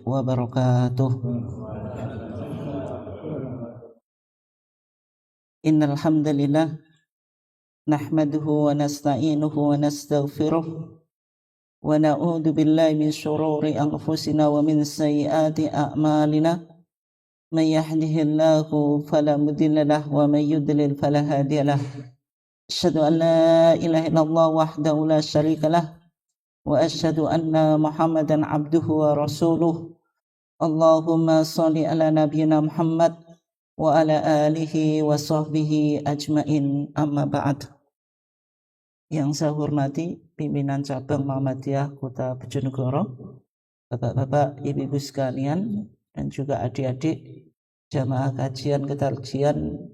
wabarakatuh. Innal hamdalillah nahmaduhu wa nasta'inuhu wa nastaghfiruh wa na'udzu billahi min shururi anfusina wa min sayyiati a'malina. Man yahdihillahu fala mudilla lahu wa man yudlil fala hadiya lahu. Asyhadu an la ilaha illallah wahdahu la syarika lahu wa asyhadu anna Muhammadan abduhu wa rasuluh. Allahumma sholli ala nabiyyina Muhammad wa ala alihi wa sahbihi ajmain, amma ba'd. Yang saya hormati pimpinan cabang Muhammadiyah Kota Bojonegoro, bapak-bapak, ibu-ibu sekalian, dan juga adik-adik jamaah kajian ketarjian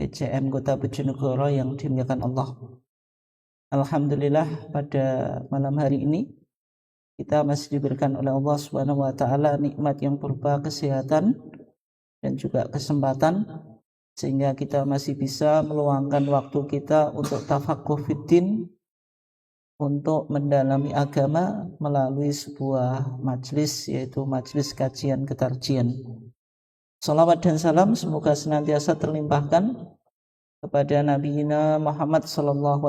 PCM Kota Bojonegoro yang dimuliakan Allah. Alhamdulillah, pada malam hari ini kita masih diberikan oleh Allah Subhanahu wa taala nikmat yang berupa kesehatan dan juga kesempatan, sehingga kita masih bisa meluangkan waktu kita untuk tafaqquh fiddin, untuk mendalami agama melalui sebuah majlis, yaitu majlis kajian ketarjian. Salawat dan salam semoga senantiasa terlimpahkan kepada Nabi Muhammad SAW,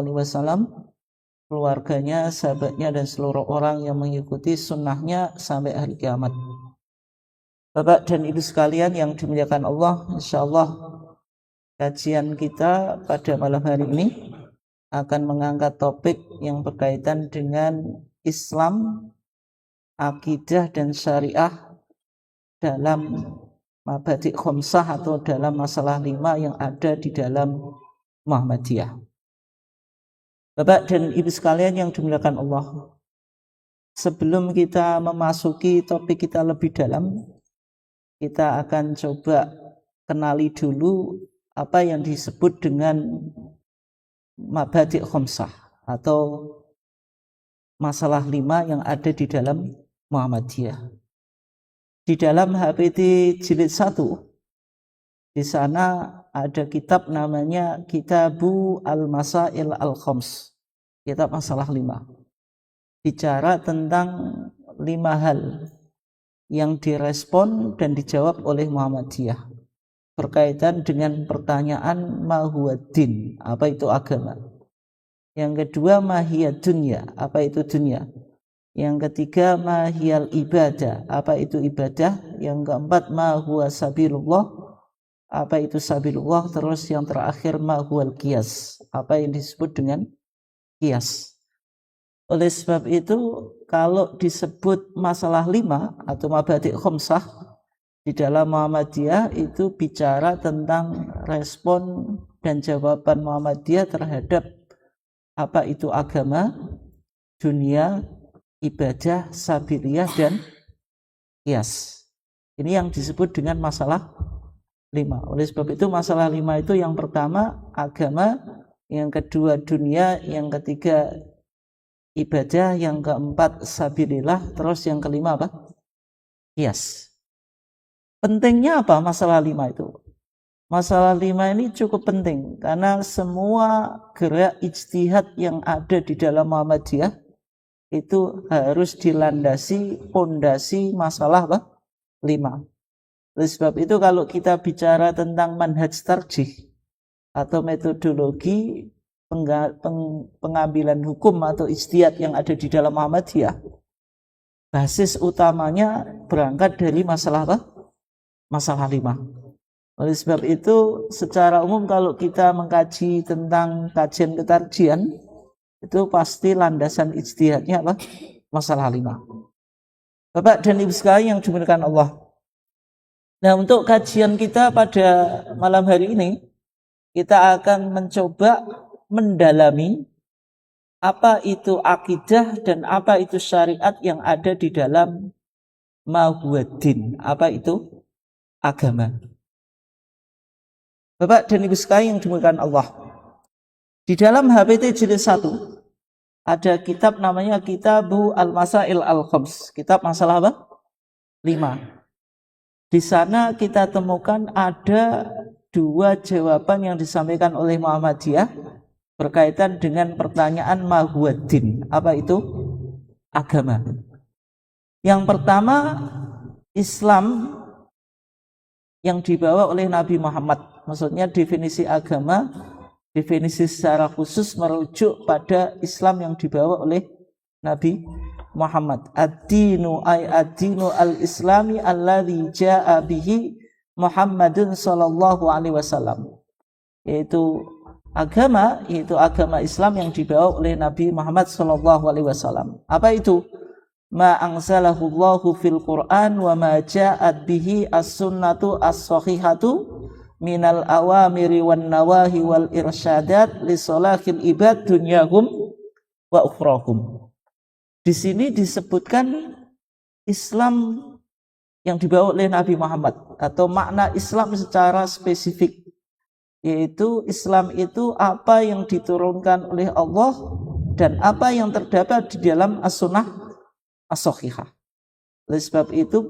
keluarganya, sahabatnya, dan seluruh orang yang mengikuti sunnahnya sampai hari kiamat. Bapak dan ibu sekalian yang dimuliakan Allah, insyaallah kajian kita pada malam hari ini akan mengangkat topik yang berkaitan dengan Islam, akidah dan syariah dalam mabadi' khamsah atau dalam masalah 5 yang ada di dalam Muhammadiyah. Bapak dan ibu sekalian yang dimuliakan Allah, sebelum kita memasuki topik kita lebih dalam, kita akan coba kenali dulu apa yang disebut dengan mabadi' khamsah atau masalah 5 yang ada di dalam Muhammadiyah. Di dalam HPT jilid 1, di sana ada kitab namanya Kitabu Al-Masail Al-Khams, kitab masalah 5. Bicara tentang 5 hal yang direspon dan dijawab oleh Muhammadiyah berkaitan dengan pertanyaan ma huwa din, apa itu agama. Yang kedua, ma hiya dunya, apa itu dunia. Yang ketiga, ma hiyal ibadah, apa itu ibadah. Yang keempat, ma huwa sabilullah, apa itu sabilullah. Terus yang terakhir, ma huwal qiyas, apa yang disebut dengan qiyas. Oleh sebab itu, kalau disebut masalah 5 atau mabadi' khamsah di dalam Muhammadiyah, itu bicara tentang respon dan jawaban Muhammadiyah terhadap apa itu agama, dunia, ibadah, sabiliyah, dan qiyas. Ini yang disebut dengan masalah 5. Oleh sebab itu masalah 5 itu yang pertama agama, yang kedua dunia, yang ketiga ibadah, yang keempat sabilillah, terus yang kelima apa? Qiyas. Pentingnya apa masalah 5 itu? Masalah 5 ini cukup penting karena semua gerak ijtihad yang ada di dalam Muhammadiyah itu harus dilandasi pondasi masalah apa? 5. Oleh sebab itu kalau kita bicara tentang manhaj tarjih atau metodologi pengambilan hukum atau ijtihad yang ada di dalam Muhammadiyah, basis utamanya berangkat dari masalah apa? Masalah 5. Oleh sebab itu secara umum kalau kita mengkaji tentang kajian ketarjian, itu pasti landasan ijtihadnya apa? Masalah 5. Bapak dan ibu sekalian yang dimuliakan Allah. Nah, untuk kajian kita pada malam hari ini, kita akan mencoba mendalami apa itu akidah dan apa itu syariat yang ada di dalam ma huwa din, apa itu agama. Bapak dan ibu sekalian yang dimuliakan Allah, di dalam HPT jilid 1 ada kitab namanya Kitabu Al-Masail Al-Khams, kitab masalah apa? 5. Di sana kita temukan ada 2 jawaban yang disampaikan oleh Muhammadiyah berkaitan dengan pertanyaan ma huwa din, apa itu agama. Yang pertama, Islam yang dibawa oleh Nabi Muhammad. Maksudnya definisi agama, definisi secara khusus merujuk pada Islam yang dibawa oleh Nabi Muhammad. Ad-dinu ay ad-dinu al-islami alladzi jaa bihi Muhammadun sallallahu alaihi wasallam. Yaitu agama Islam yang dibawa oleh Nabi Muhammad sallallahu alaihi wasallam. Apa itu? Ma anzalahu Allahu fil Qur'an wa ma ja'at bihi as-sunnatu as-sahihatu minal awamiri wan nawahi wal irsyadat li salahil ibad dunyahum wa ukhrahum. Di sini disebutkan Islam yang dibawa oleh Nabi Muhammad atau makna Islam secara spesifik, yaitu Islam itu apa yang diturunkan oleh Allah dan apa yang terdapat di dalam as-sunnah as-sahihah. Oleh sebab itu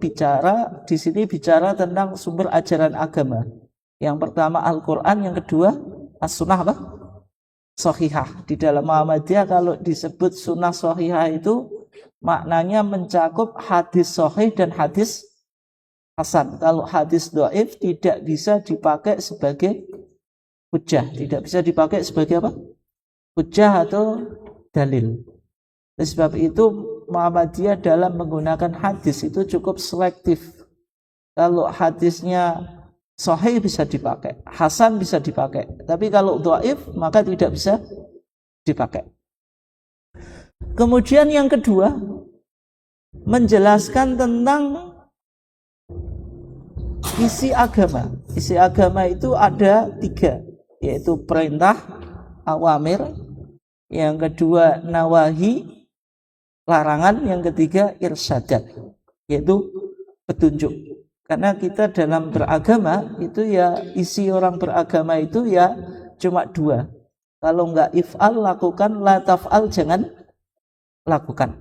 di sini bicara tentang sumber ajaran agama. Yang pertama Al-Quran, yang kedua as-sunnah apa? Sahihah. Di dalam Muhammadiyah kalau disebut sunnah sahihah itu maknanya mencakup hadis sahih dan hadis hasan. Kalau hadis dhaif tidak bisa dipakai sebagai hujjah, tidak bisa dipakai sebagai apa? Hujjah atau dalil. Oleh sebab itu Muhammadiyah dalam menggunakan hadis itu cukup selektif. Kalau hadisnya sahih bisa dipakai, hasan bisa dipakai, tapi kalau dhaif maka tidak bisa dipakai. Kemudian yang kedua, menjelaskan tentang isi agama. Isi agama itu ada 3, yaitu perintah, awamir, yang kedua nawahi, larangan, yang ketiga irsyadat, yaitu petunjuk. Karena kita dalam beragama itu ya, isi orang beragama itu ya cuma 2. Kalau enggak if'al lakukan, la taf'al jangan lakukan.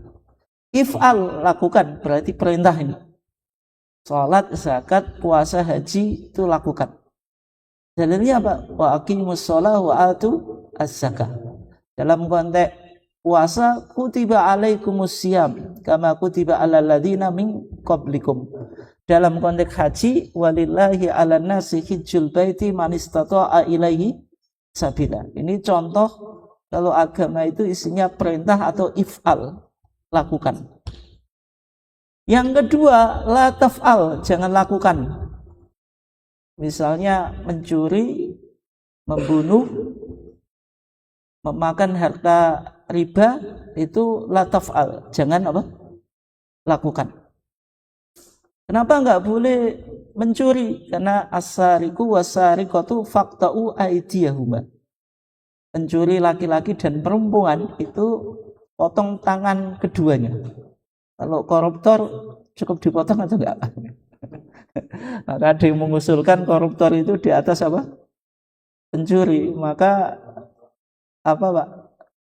If'al lakukan berarti perintah ini. Salat, zakat, puasa, haji itu lakukan. Dalilnya apa? Wa aqimus shalah wa atu az-zakah. Dalam konteks puasa, kutiba alaikumus syiyam kama kutiba alal ladzina min qablikum. Dalam konteks haji, walillahi 'alan nasi hijjul baiti man istata'a ilaihi sabila. Ini contoh kalau agama itu isinya perintah atau if'al, lakukan. Yang kedua, la taf'al, jangan lakukan. Misalnya mencuri, membunuh, memakan harta riba, itu la taf'al, jangan apa? Lakukan. Kenapa enggak boleh mencuri? Karena as-sariqu was-sariqatu faqta'u aydiyahuma. Pencuri laki-laki dan perempuan itu potong tangan keduanya. Kalau koruptor cukup dipotong atau enggak? Maka ada yang mengusulkan koruptor itu di atas apa? Pencuri. Maka apa Pak?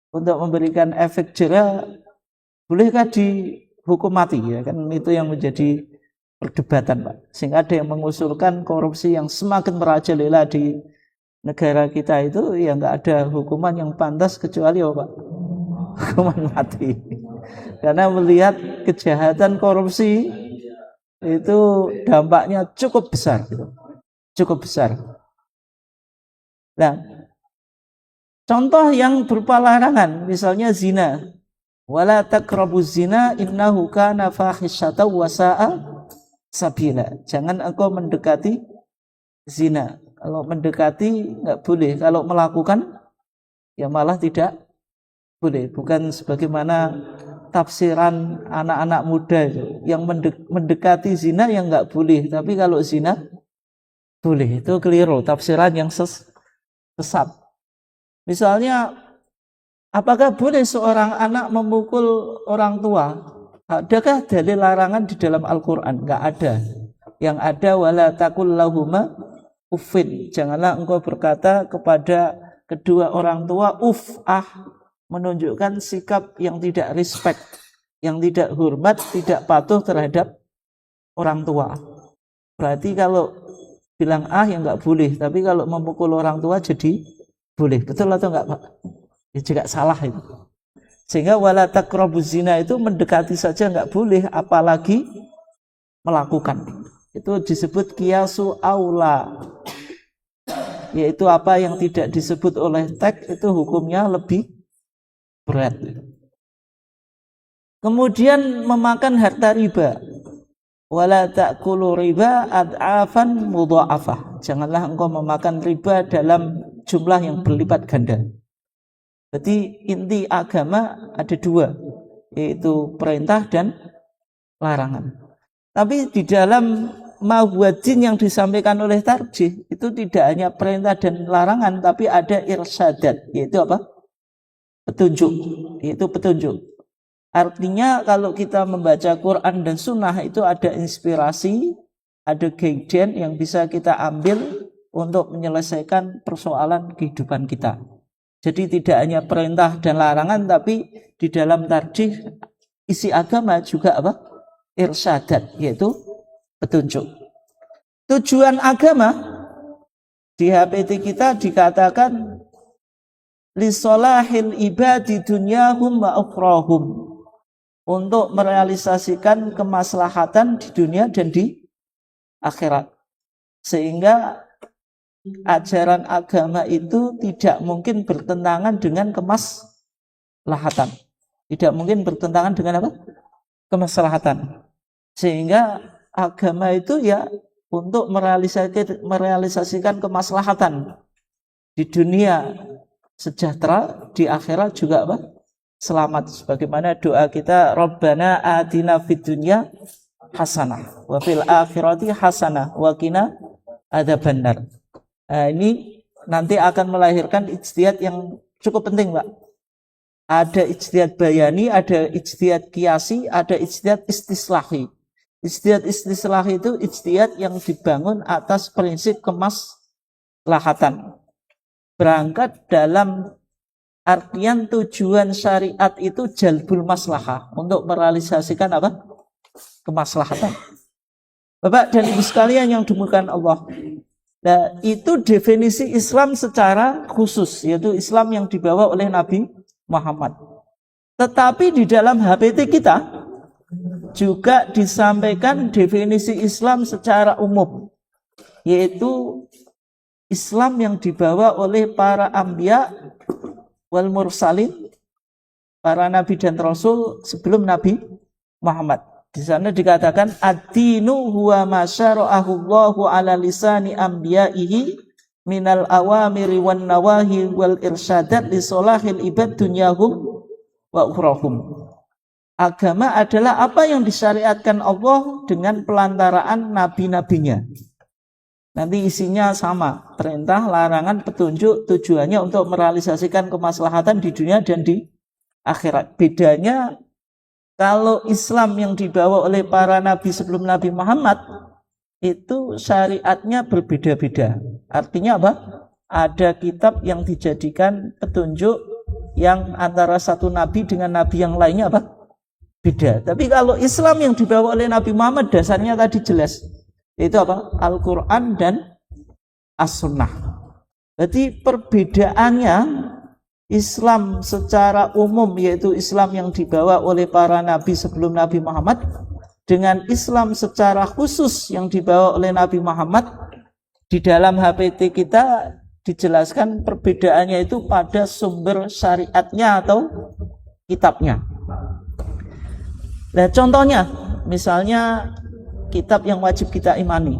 Untuk memberikan efek jera, bolehkah dihukum mati? Ya kan itu yang menjadi perdebatan Pak. Sehingga ada yang mengusulkan korupsi yang semakin merajalela di negara kita itu ya nggak ada hukuman yang pantas kecuali apa Pak? Hukuman mati. Karena melihat kejahatan korupsi itu dampaknya cukup besar gitu. Cukup besar. Nah, contoh yang berupa larangan, misalnya zina. Wala taqrabuz zina innahu kana fahisyatan wa sa'a sabila. Jangan engkau mendekati zina. Kalau mendekati enggak boleh, kalau melakukan ya malah tidak boleh. Bukan sebagaimana tafsiran anak-anak muda itu, yang mendekati zina yang enggak boleh, tapi kalau zina boleh. Itu keliru, tafsiran yang sesat. Misalnya, apakah boleh seorang anak memukul orang tua? Adakah dalil larangan di dalam Al-Quran? Enggak ada. Yang ada wala taqul lahuma uffin. Janganlah engkau berkata kepada kedua orang tua menunjukkan sikap yang tidak respect, yang tidak hormat, tidak patuh terhadap orang tua. Berarti kalau bilang yang enggak boleh, tapi kalau memukul orang tua jadi boleh. Betul atau enggak Pak? Ya juga salah itu. Sehingga wala taqrabuz zina itu mendekati saja nggak boleh, apalagi melakukan. Itu disebut qiyasu aula, yaitu apa yang tidak disebut oleh teks itu hukumnya lebih berat. Kemudian memakan harta riba, wala ta'kulu riba ad'afan mudha'afah. Janganlah engkau memakan riba dalam jumlah yang berlipat ganda. Berarti inti agama ada dua, yaitu perintah dan larangan. Tapi di dalam mawadzin yang disampaikan oleh tarjih itu tidak hanya perintah dan larangan, tapi ada irsyadat, yaitu apa? Petunjuk, yaitu petunjuk. Artinya kalau kita membaca Quran dan Sunnah itu ada inspirasi, ada guidance yang bisa kita ambil untuk menyelesaikan persoalan kehidupan kita. Jadi tidak hanya perintah dan larangan, tapi di dalam tarjih isi agama juga apa? Irsyadat, yaitu petunjuk. Tujuan agama di HPT kita dikatakan lisolahil ibadi dunyahum wa ukhrahum, untuk merealisasikan kemaslahatan di dunia dan di akhirat. Sehingga ajaran agama itu tidak mungkin bertentangan dengan kemaslahatan. Tidak mungkin bertentangan dengan apa? Kemaslahatan. Sehingga agama itu ya untuk merealisasikan kemaslahatan di dunia sejahtera, di akhirat juga apa? Selamat. Sebagaimana doa kita, Rabbana atina fid dunya hasanah wa fil akhirati hasanah wa qina adzabannar. Nah, ini nanti akan melahirkan ijtihad yang cukup penting, Pak. Ada ijtihad bayani, ada ijtihad qiyasi, ada ijtihad istislahi. Ijtihad istislahi itu ijtihad yang dibangun atas prinsip kemaslahatan. Berangkat dalam artian tujuan syariat itu jalbul maslahah, untuk merealisasikan apa? Kemaslahatan. Bapak dan Ibu sekalian yang dimuliakan Allah. Nah, itu definisi Islam secara khusus, yaitu Islam yang dibawa oleh Nabi Muhammad. Tetapi di dalam HPT kita juga disampaikan definisi Islam secara umum, yaitu Islam yang dibawa oleh para anbiya wal mursalin, para nabi dan rasul sebelum Nabi Muhammad. Di sana dikatakan ad-dinu huwa ma syara'ahu Allahu ala lisani anbiya'ihi minal awamiri wan nawahi wal irsyadat li solahil ibad dunyahum wa ukhrahum. Agama adalah apa yang disyariatkan Allah dengan pelantaraan nabi-nabinya. Nanti isinya sama, perintah, larangan, petunjuk, tujuannya untuk merealisasikan kemaslahatan di dunia dan di akhirat. Bedanya kalau Islam yang dibawa oleh para nabi sebelum Nabi Muhammad itu syariatnya berbeda-beda. Artinya apa? Ada kitab yang dijadikan petunjuk yang antara satu nabi dengan nabi yang lainnya apa? Beda. Tapi kalau Islam yang dibawa oleh Nabi Muhammad dasarnya tadi jelas. Itu apa? Al-Quran dan As-Sunnah. Jadi perbedaannya Islam secara umum, yaitu Islam yang dibawa oleh para nabi sebelum Nabi Muhammad, dengan Islam secara khusus yang dibawa oleh Nabi Muhammad, di dalam HPT kita dijelaskan perbedaannya itu pada sumber syariatnya atau kitabnya. Nah, contohnya, misalnya kitab yang wajib kita imani,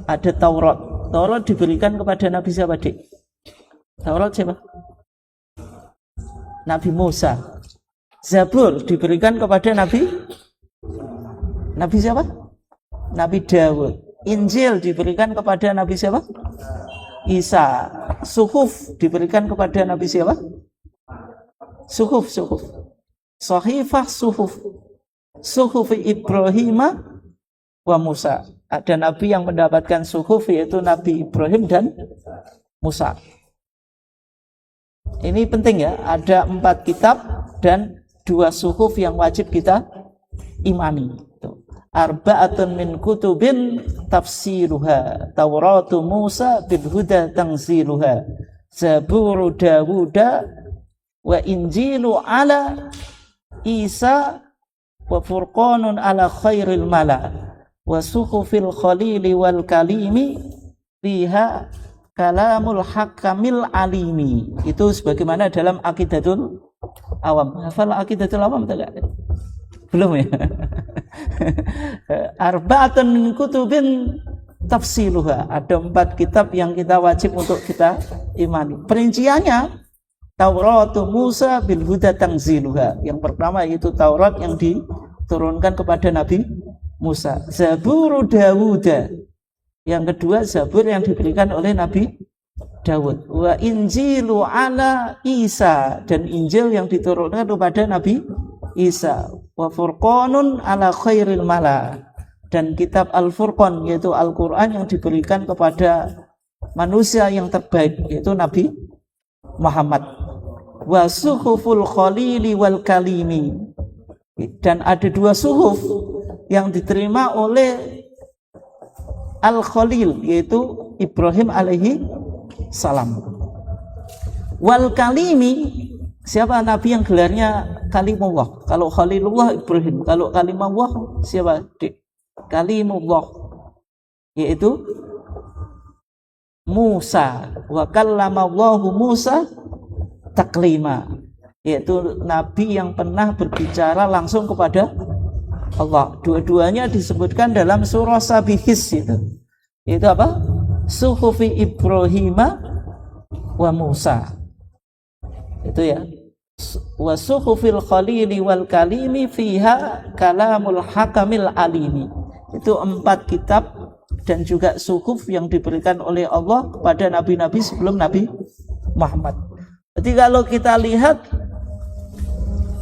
ada Taurat. Taurat diberikan kepada Nabi siapa, Dik? Taurat siapa? Nabi Musa. Zabur diberikan kepada Nabi siapa? Nabi Dawud. Injil diberikan kepada Nabi siapa? Isa. Suhuf diberikan kepada Nabi siapa? Suhuf. Sahifah suhuf. Suhuf Ibrahim wa Musa. Ada nabi yang mendapatkan suhuf, yaitu Nabi Ibrahim dan Musa. Ini penting ya, ada 4 kitab dan 2 suhuf yang wajib kita imani. Arba'atun min kutubin tafsiruha, Tauratu Musa bil huda tanziluha, Zaburu Dawuda wa injilu ala Isa wa furqanun ala khairil mala wa suhufil khalili wal kalimi fiha kalamul hakamil alimi. Itu sebagaimana dalam Aqidatul Awam. Hafal Aqidatul Awam tidak? Belum ya? Arba'atun min kutubin tafsiluha. Ada 4 kitab yang kita wajib untuk kita imani. Perinciannya Taurat Musa bil huda tanziluha. Yang pertama yaitu Taurat yang diturunkan kepada Nabi Musa. Zabur Dawud. Yang kedua Zabur yang diberikan oleh Nabi Dawud. Wa injilu ala Isa, dan Injil yang diturunkan kepada Nabi Isa. Wa furqanun ala khairil mala, dan kitab Al-Furqan yaitu Al-Quran yang diberikan kepada manusia yang terbaik yaitu Nabi Muhammad. Wa suhuful khalili wal kalimi, dan ada 2 suhuf yang diterima oleh Al-Khalil yaitu Ibrahim alaihi salam. Wal kalimi, siapa nabi yang gelarnya Kalimullah? Kalau Khalilullah Ibrahim, kalau Kalimullah siapa? Kalimullah yaitu Musa. Wa kallamallahu Musa taklima, yaitu nabi yang pernah berbicara langsung kepada Allah. Dua-duanya disebutkan dalam surah Sabihis itu apa? Suhufi Ibrahima wa Musa. Itu ya. Wa suhufil khalili wal kalimi fiha kalamul hakamil alimi. Itu 4 kitab dan juga suhuf yang diberikan oleh Allah kepada nabi-nabi sebelum Nabi Muhammad. Jadi kalau kita lihat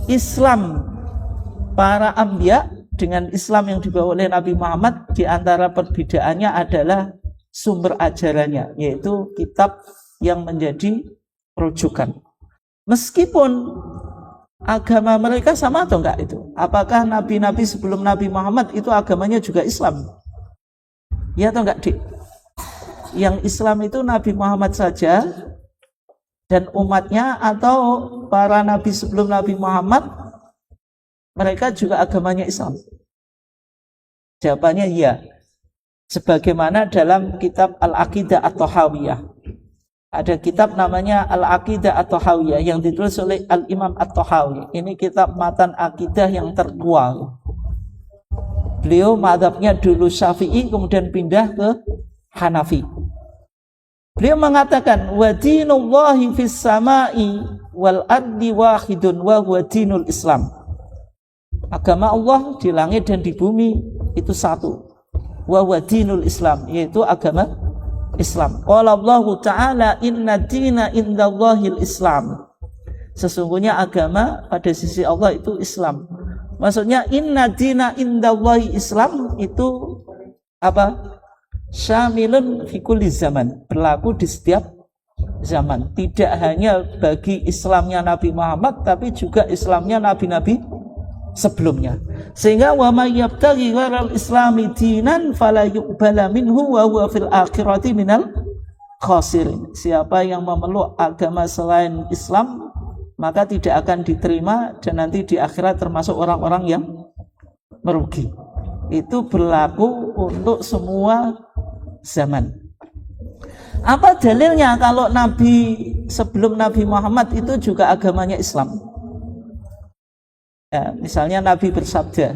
Islam para anbiya dengan Islam yang dibawa oleh Nabi Muhammad, di antara perbedaannya adalah sumber ajarannya, yaitu kitab yang menjadi rujukan. Meskipun agama mereka sama atau enggak itu? Apakah nabi-nabi sebelum Nabi Muhammad itu agamanya juga Islam? Ya atau enggak, Dik? Yang Islam itu Nabi Muhammad saja dan umatnya, atau para nabi sebelum Nabi Muhammad mereka juga agamanya Islam? Jawabannya iya. Sebagaimana dalam kitab Al-Aqidah At-Tahawiyah. Ada kitab namanya Al-Aqidah At-Tahawiyah yang ditulis oleh Al-Imam At-Tahawi. Ini kitab matan akidah yang tertua. Beliau mazhabnya dulu Syafi'i, kemudian pindah ke Hanafi. Beliau mengatakan wa dinullahi fis sama'i wal ardi wahidun wa huwa dinul Islam. Agama Allah di langit dan di bumi itu satu. Wa huwa dinul Islam, yaitu agama Islam. Qala Allah Ta'ala inna dina indallahil Islam. Sesungguhnya agama pada sisi Allah itu Islam. Maksudnya inna dina indallahi Islam itu apa? Syamilun fi kulli zaman, berlaku di setiap zaman. Tidak hanya bagi Islamnya Nabi Muhammad, tapi juga Islamnya nabi-nabi sebelumnya. Sehingga wa may yabtaghi ghairal islami dinan fala yuqbala minhu wa huwa fil akhirati minal khasirin. Siapa yang memeluk agama selain Islam, maka tidak akan diterima dan nanti di akhirat termasuk orang-orang yang merugi. Itu berlaku untuk semua zaman. Apa dalilnya kalau nabi sebelum Nabi Muhammad itu juga agamanya Islam? Ya, misalnya Nabi bersabda,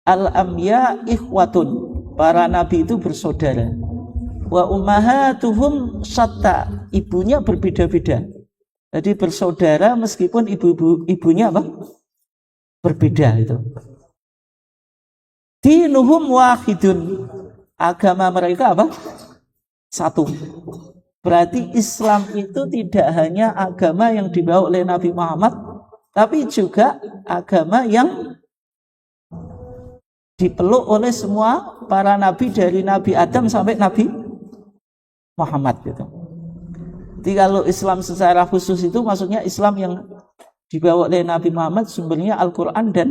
al-anbiya ikhwatun, para nabi itu bersaudara. Wa ummahatuhum syatta, ibunya berbeda-beda. Jadi bersaudara meskipun ibunya apa? Berbeda itu. Dinuhum wahidun, agama mereka apa? Satu. Berarti Islam itu tidak hanya agama yang dibawa oleh Nabi Muhammad, tapi juga agama yang dipeluk oleh semua para nabi dari Nabi Adam sampai Nabi Muhammad gitu. Jadi kalau Islam secara khusus itu maksudnya Islam yang dibawa oleh Nabi Muhammad, sumbernya Al-Quran dan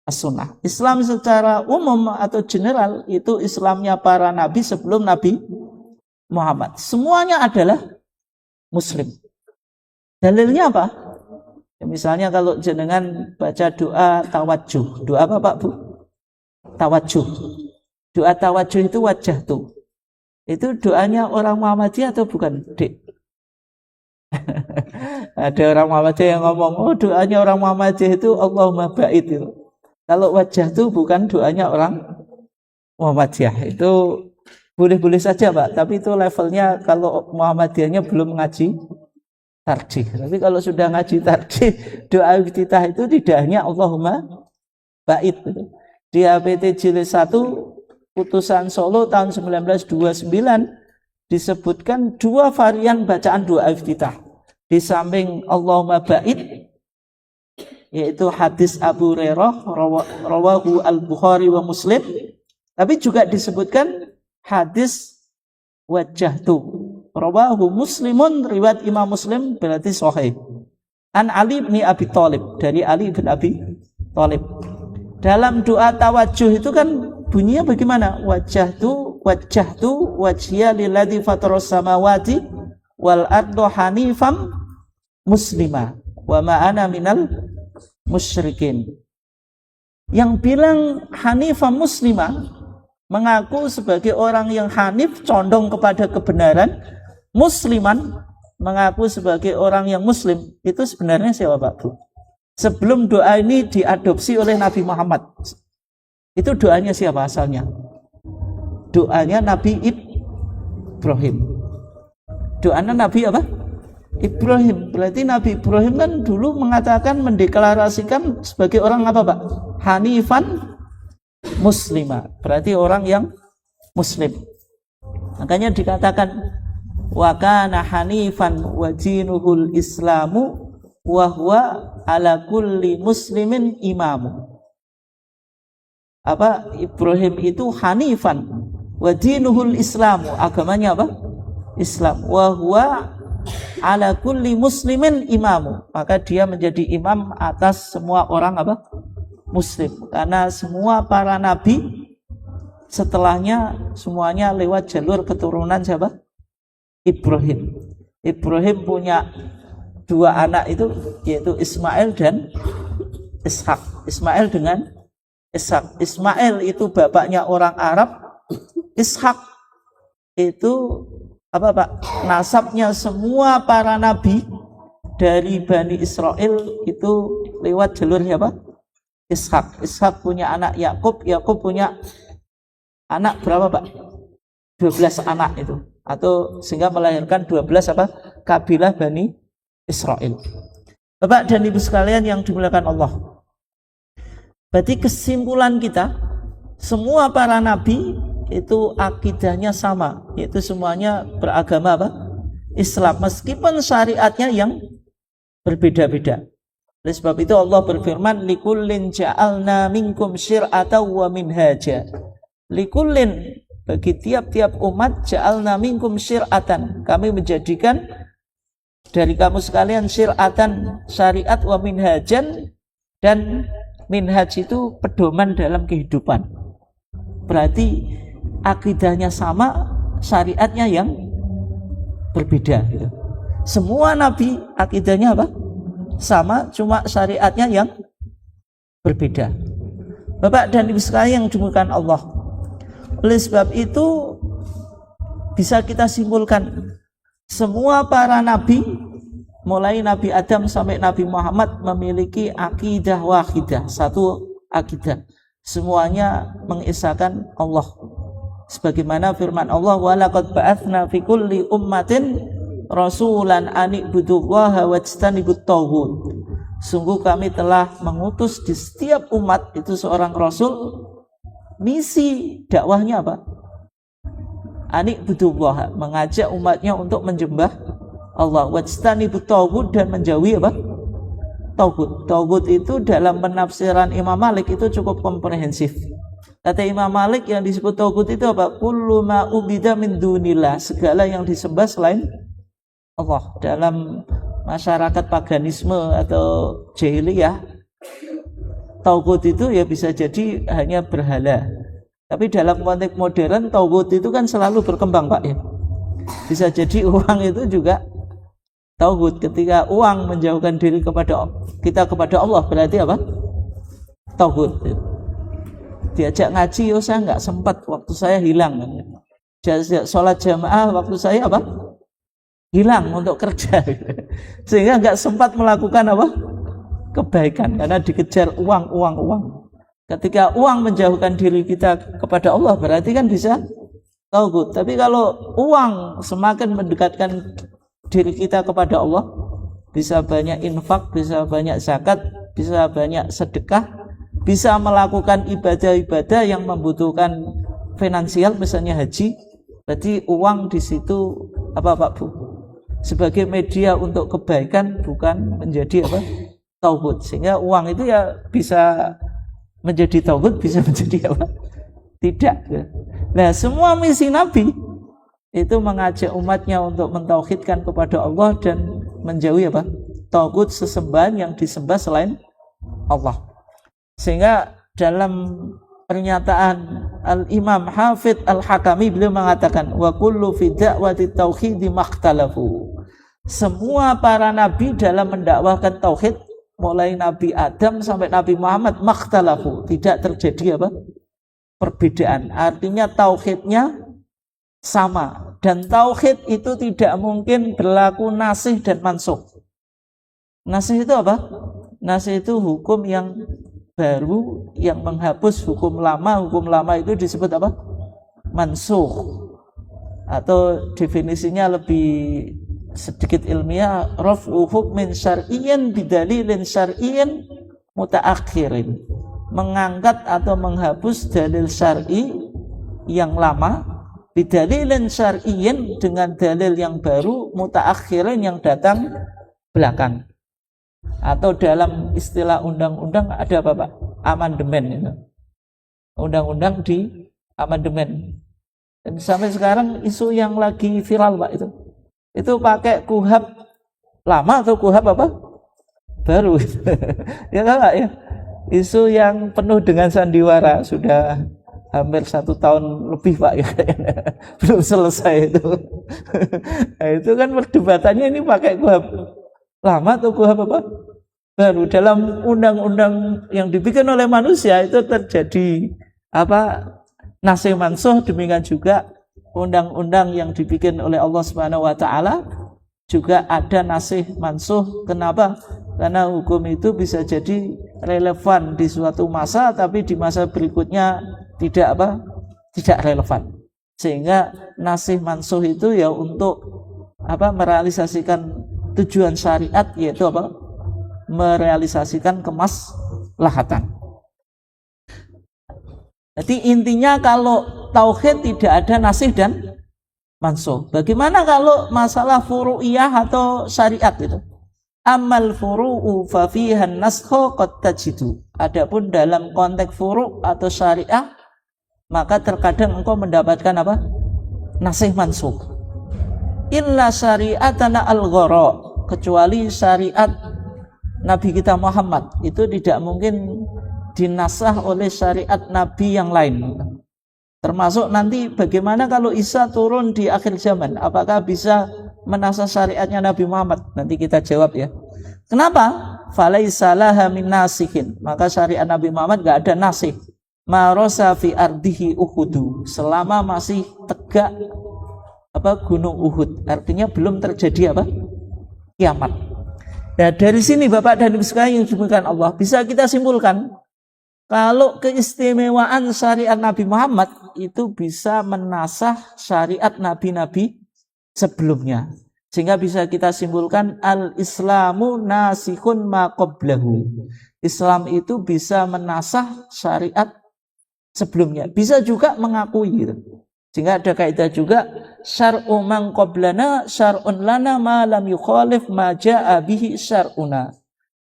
As-Sunnah. Islam secara umum atau general itu Islamnya para nabi sebelum Nabi Muhammad. Semuanya adalah Muslim. Dalilnya apa? Ya, misalnya kalau jenengan baca doa tawajuh, doa apa Pak Bu? Tawajuh. Doa tawajuh itu wajah tuh. Itu doanya orang Muhammadiyah atau bukan, Dek? Ada orang Muhammadiyah yang ngomong, oh doanya orang Muhammadiyah itu Allahumma ba'id itu. Kalau wajah tuh bukan doanya orang Muhammadiyah. Itu boleh-boleh saja Pak, tapi itu levelnya kalau Muhammadiyahnya belum ngaji tarjih. Tapi kalau sudah ngaji tarjih, doa iftitah itu tidak hanya Allahumma ba'id. Di HPT Jilid 1 Putusan Solo tahun 1929 disebutkan 2 varian bacaan doa iftitah. Di samping Allahumma ba'id, yaitu hadis Abu Hurairah rawahu al-Bukhari wa Muslim, tapi juga disebutkan hadis wajjahtu rawahu Muslimun, riwayat Imam Muslim, berarti sahih. An Ali bin Abi Thalib, dari Ali bin Abi Thalib. Dalam doa tawajuh itu kan bunyinya bagaimana? Wajjahtu wajhiya lilladzi fataras samawati wal arda hanifam muslima wa ma ana minal musyrikin. Yang bilang hanifam muslima mengaku sebagai orang yang hanif, condong kepada kebenaran, musliman mengaku sebagai orang yang muslim. Itu sebenarnya siapa Pak Bu? Sebelum doa ini diadopsi oleh Nabi Muhammad, itu doanya siapa asalnya? Doanya Nabi Ibrahim. Doanya Nabi apa? Ibrahim. Berarti Nabi Ibrahim kan dulu mengatakan, mendeklarasikan sebagai orang apa Pak? Hanifan muslimah. Berarti orang yang muslim. Makanya dikatakan wa kana hanifan wa dinuhul islamu wa huwa ala kulli muslimin imamu. Apa? Ibrahim itu hanifan wa dinuhul islamu, agamanya apa? Islam. Wa huwa ala kulli muslimin imamu, maka dia menjadi imam atas semua orang apa? Muslim. Karena semua para nabi setelahnya semuanya lewat jalur keturunan siapa? Ibrahim. Ibrahim punya 2 anak itu, yaitu Ismail dan Ishak. Ismail dengan Ishak. Ismail itu bapaknya orang Arab. Ishak itu apa Pak? Nasabnya semua para nabi dari Bani Israel itu lewat jalur siapa? Ishak. Ishak punya anak Yakub. Yakub punya anak berapa Pak? 12 anak itu. Atau sehingga melahirkan 12 apa? Kabilah Bani Israel. Bapak dan Ibu sekalian yang dimuliakan Allah. Berarti kesimpulan kita, semua para nabi itu akidahnya sama, yaitu semuanya beragama apa? Islam, meskipun syariatnya yang berbeda-beda. Oleh sebab itu Allah berfirman, likullin ja'alna minkum syir'atan wa minhaja. Likullin, bagi tiap-tiap umat, ja'alna minkum syir'atan, kami menjadikan dari kamu sekalian syir'atan, syariat, wa minhajan, dan minhaj itu pedoman dalam kehidupan. Berarti akidahnya sama, syariatnya yang berbeda gitu. Semua nabi akidahnya apa? Sama, cuma syariatnya yang berbeda. Bapak dan Ibu sekalian yang dimuliakan Allah, oleh sebab itu bisa kita simpulkan, semua para nabi mulai Nabi Adam sampai Nabi Muhammad memiliki akidah wahidah, satu akidah. Semuanya mengesahkan Allah. Sebagaimana firman Allah, wa laqad ba'atsna fi kulli ummatin rasulan an ibudullaha wajtanibut taghut. Sungguh kami telah mengutus di setiap umat itu seorang rasul. Misi dakwahnya apa? An ibudullaha, mengajak umatnya untuk menyembah Allah, wajtanibut taghut, dan menjauhi apa? Taghut. Taghut itu dalam penafsiran Imam Malik itu cukup komprehensif. Kata Imam Malik, yang disebut taghut itu apa? Kullu ma ubida min dunillah, segala yang disembah selain Allah. Dalam masyarakat paganisme atau jahiliyah, taghut itu ya bisa jadi hanya berhala. Tapi dalam konteks modern, taghut itu kan selalu berkembang Pak ya. Bisa jadi uang itu juga Tauhid. Ketika uang menjauhkan diri kita kepada Allah, berarti apa? Tauhid. Diajak ngaji, saya nggak sempat, waktu saya hilang. Sholat jamaah, waktu saya apa? Hilang untuk kerja. Sehingga nggak sempat melakukan apa? Kebaikan, karena dikejar uang. Ketika uang menjauhkan diri kita kepada Allah, berarti kan bisa tauhid. Tapi kalau uang semakin mendekatkan diri kita kepada Allah, bisa banyak infak, bisa banyak zakat, bisa banyak sedekah, bisa melakukan ibadah-ibadah yang membutuhkan finansial, misalnya haji, berarti uang di situ apa Pak Bu? Sebagai media untuk kebaikan, bukan menjadi apa? Tauhid. Sehingga uang itu ya bisa menjadi tauhid, bisa menjadi apa? Tidak. Nah, semua misi Nabi itu mengajak umatnya untuk mentauhidkan kepada Allah dan menjauhi apa? Tauhid, sesembahan yang disembah selain Allah. Sehingga dalam pernyataan Al-Imam Hafidz Al-Hakami, beliau mengatakan wa kullu fi da'wati tauhid makhtalafu. Semua para nabi dalam mendakwahkan tauhid, mulai Nabi Adam sampai Nabi Muhammad, makhtalafu, tidak terjadi apa? Perbedaan. Artinya tauhidnya sama, dan tauhid itu tidak mungkin berlaku nasih dan mansukh. Nasih itu apa? Nasih itu hukum yang baru yang menghapus hukum lama. Hukum lama itu disebut apa? Mansukh. Atau definisinya lebih sedikit ilmiah, raf'u hukmin syar'iyyin bidalilin syar'iyyin mutaakhirin. Mengangkat atau menghapus dalil syar'i yang lama bidalilin syar'iyyin, dengan dalil yang baru, mutaakhirin, yang datang belakang. Atau dalam istilah undang-undang ada apa Pak? Amandemen itu. Undang-undang di amandemen. Dan sampai sekarang isu yang lagi viral Pak itu pakai kuhab lama atau kuhab apa? Baru. Ya enggak ya? Isu yang penuh dengan sandiwara, sudah hampir 1 tahun lebih Pak ya, belum selesai itu. Nah, itu kan perdebatannya, ini pakai kuhab lama atau kuhab apa? Baru. Dalam undang-undang yang dibikin oleh manusia itu terjadi apa? Nasih mansukh. Demikian juga undang-undang yang dibikin oleh Allah Subhanahu wa taala juga ada nasih mansukh. Kenapa? Karena hukum itu bisa jadi relevan di suatu masa, tapi di masa berikutnya tidak apa? Tidak relevan. Sehingga nasih mansukh itu ya untuk apa? Merealisasikan tujuan syariat, yaitu apa? Merealisasikan kemaslahatan. Jadi intinya kalau tauhid tidak ada nasih dan mansukh. Bagaimana kalau masalah furu'iyah atau syariat itu? Amal furu'u fa fiha an-naskhu qad tajidu. Adapun dalam konteks furu' atau syariah, maka terkadang engkau mendapatkan apa? Nasih mansukh. Illa syari'atana al-ghara, kecuali syariat Nabi kita Muhammad itu tidak mungkin dinasah oleh syariat Nabi yang lain. Termasuk nanti bagaimana kalau Isa turun di akhir zaman, apakah bisa menasah syariatnya Nabi Muhammad? Nanti kita jawab ya. Kenapa? Falaisa laha min nasikhin. Maka syariat Nabi Muhammad gak ada nasih. Ma rasa fi ardihi Uhudu, selama masih tegak apa gunung Uhud. Artinya belum terjadi apa? Kiamat. Nah, dari sini Bapak dan Ibu sekalian yang dimuliakan Allah, bisa kita simpulkan kalau keistimewaan syariat Nabi Muhammad itu bisa menasah syariat nabi-nabi sebelumnya. Sehingga bisa kita simpulkan al-Islamu nasikhun ma qablahu. Islam itu bisa menasah syariat sebelumnya. Bisa juga mengakui gitu. Sehingga ada kaidah juga, syar'u man qablana syar'un lana ma lam yukhalif ma ja'a bihi syar'una.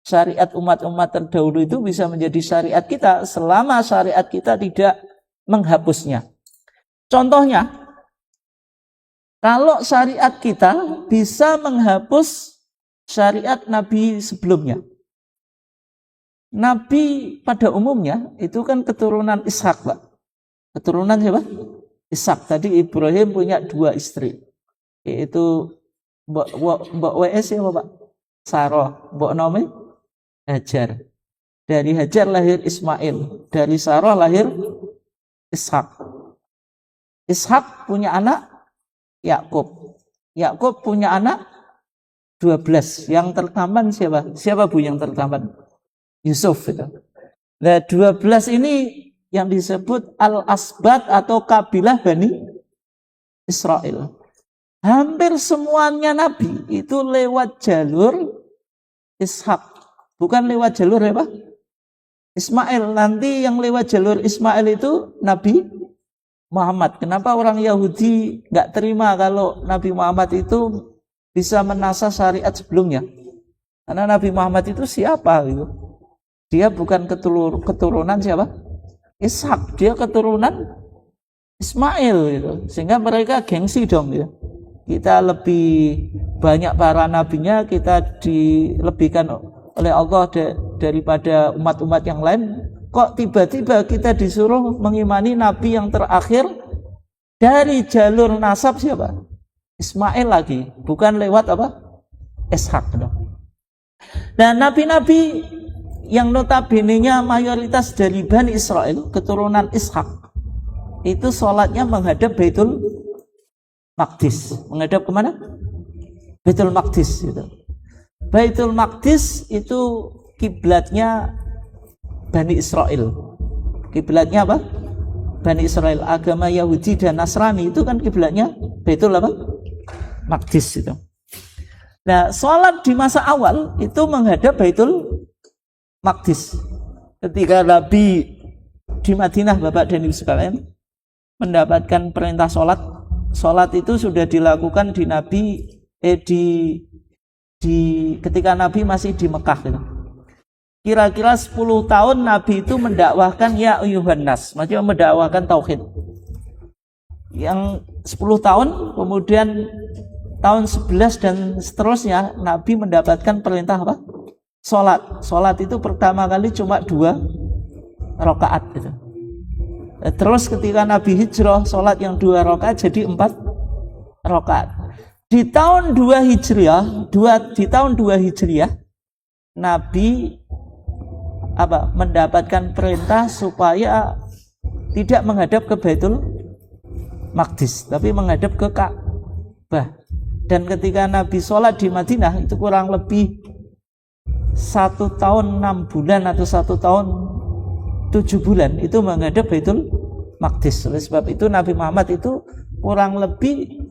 Syariat umat-umat terdahulu itu bisa menjadi syariat kita selama syariat kita tidak menghapusnya. Contohnya, kalau syariat kita bisa menghapus syariat Nabi sebelumnya. Nabi pada umumnya itu kan keturunan Ishak, Pak. Keturunan siapa? Ishak. Tadi Ibrahim punya 2 istri, yaitu Mbok WS ya Pak? Sarah, mbok nome Hajar. Dari Hajar lahir Ismail, dari Sarah lahir Ishak. Ishak punya anak Yakub. Yakub punya anak 12. Yang tertampan siapa? Siapa Bu yang tertampan? Yusuf itu. Nah, 12 ini yang disebut Al-Asbat atau kabilah Bani Israel. Hampir semuanya Nabi itu lewat jalur Ishak. Bukan lewat jalur apa? Ismail. Nanti yang lewat jalur Ismail itu Nabi Muhammad. Kenapa orang Yahudi nggak terima kalau Nabi Muhammad itu bisa menasah syariat sebelumnya? Karena Nabi Muhammad itu siapa gitu? Dia bukan keturunan siapa? Ishak. Dia keturunan Ismail gitu. Sehingga mereka gengsi dong gitu. Kita lebih banyak para nabinya, kita dilebihkan oleh Allah daripada umat-umat yang lain. Kok tiba-tiba kita disuruh mengimani nabi yang terakhir dari jalur nasab siapa? Ismail lagi, bukan lewat apa? Ishak. Dan nabi-nabi yang notabene-nya mayoritas dari Bani Israel, keturunan Ishak, itu sholatnya menghadap Baitul Maqdis. Menghadap kemana? Baitul Maqdis gitu. Baitul Maqdis itu kiblatnya Bani Israel. Kiblatnya apa? Bani Israel. Agama Yahudi dan Nasrani itu kan kiblatnya Baitul apa? Maqdis itu. Nah, sholat di masa awal itu menghadap Baitul Maqdis. Ketika Nabi di Madinah, Bapak dan Ibu sekalian, mendapatkan perintah sholat. Sholat itu sudah dilakukan di Nabi ketika Nabi masih di Mekah gitu. Kira-kira 10 tahun Nabi itu mendakwahkan ya ayyuhan nas, maksudnya mendakwahkan tauhid. Yang 10 tahun, kemudian tahun 11 dan seterusnya Nabi mendapatkan perintah apa? Sholat. Sholat itu pertama kali cuma 2 rakaat gitu. Terus ketika Nabi hijrah, sholat yang 2 rakaat jadi 4 rakaat. Di tahun 2 Hijriah, Nabi mendapatkan perintah supaya tidak menghadap ke Baitul Maqdis, tapi menghadap ke Ka'bah. Dan ketika Nabi sholat di Madinah itu kurang lebih 1 tahun 6 bulan atau 1 tahun 7 bulan itu menghadap Baitul Maqdis. Oleh sebab itu Nabi Muhammad itu kurang lebih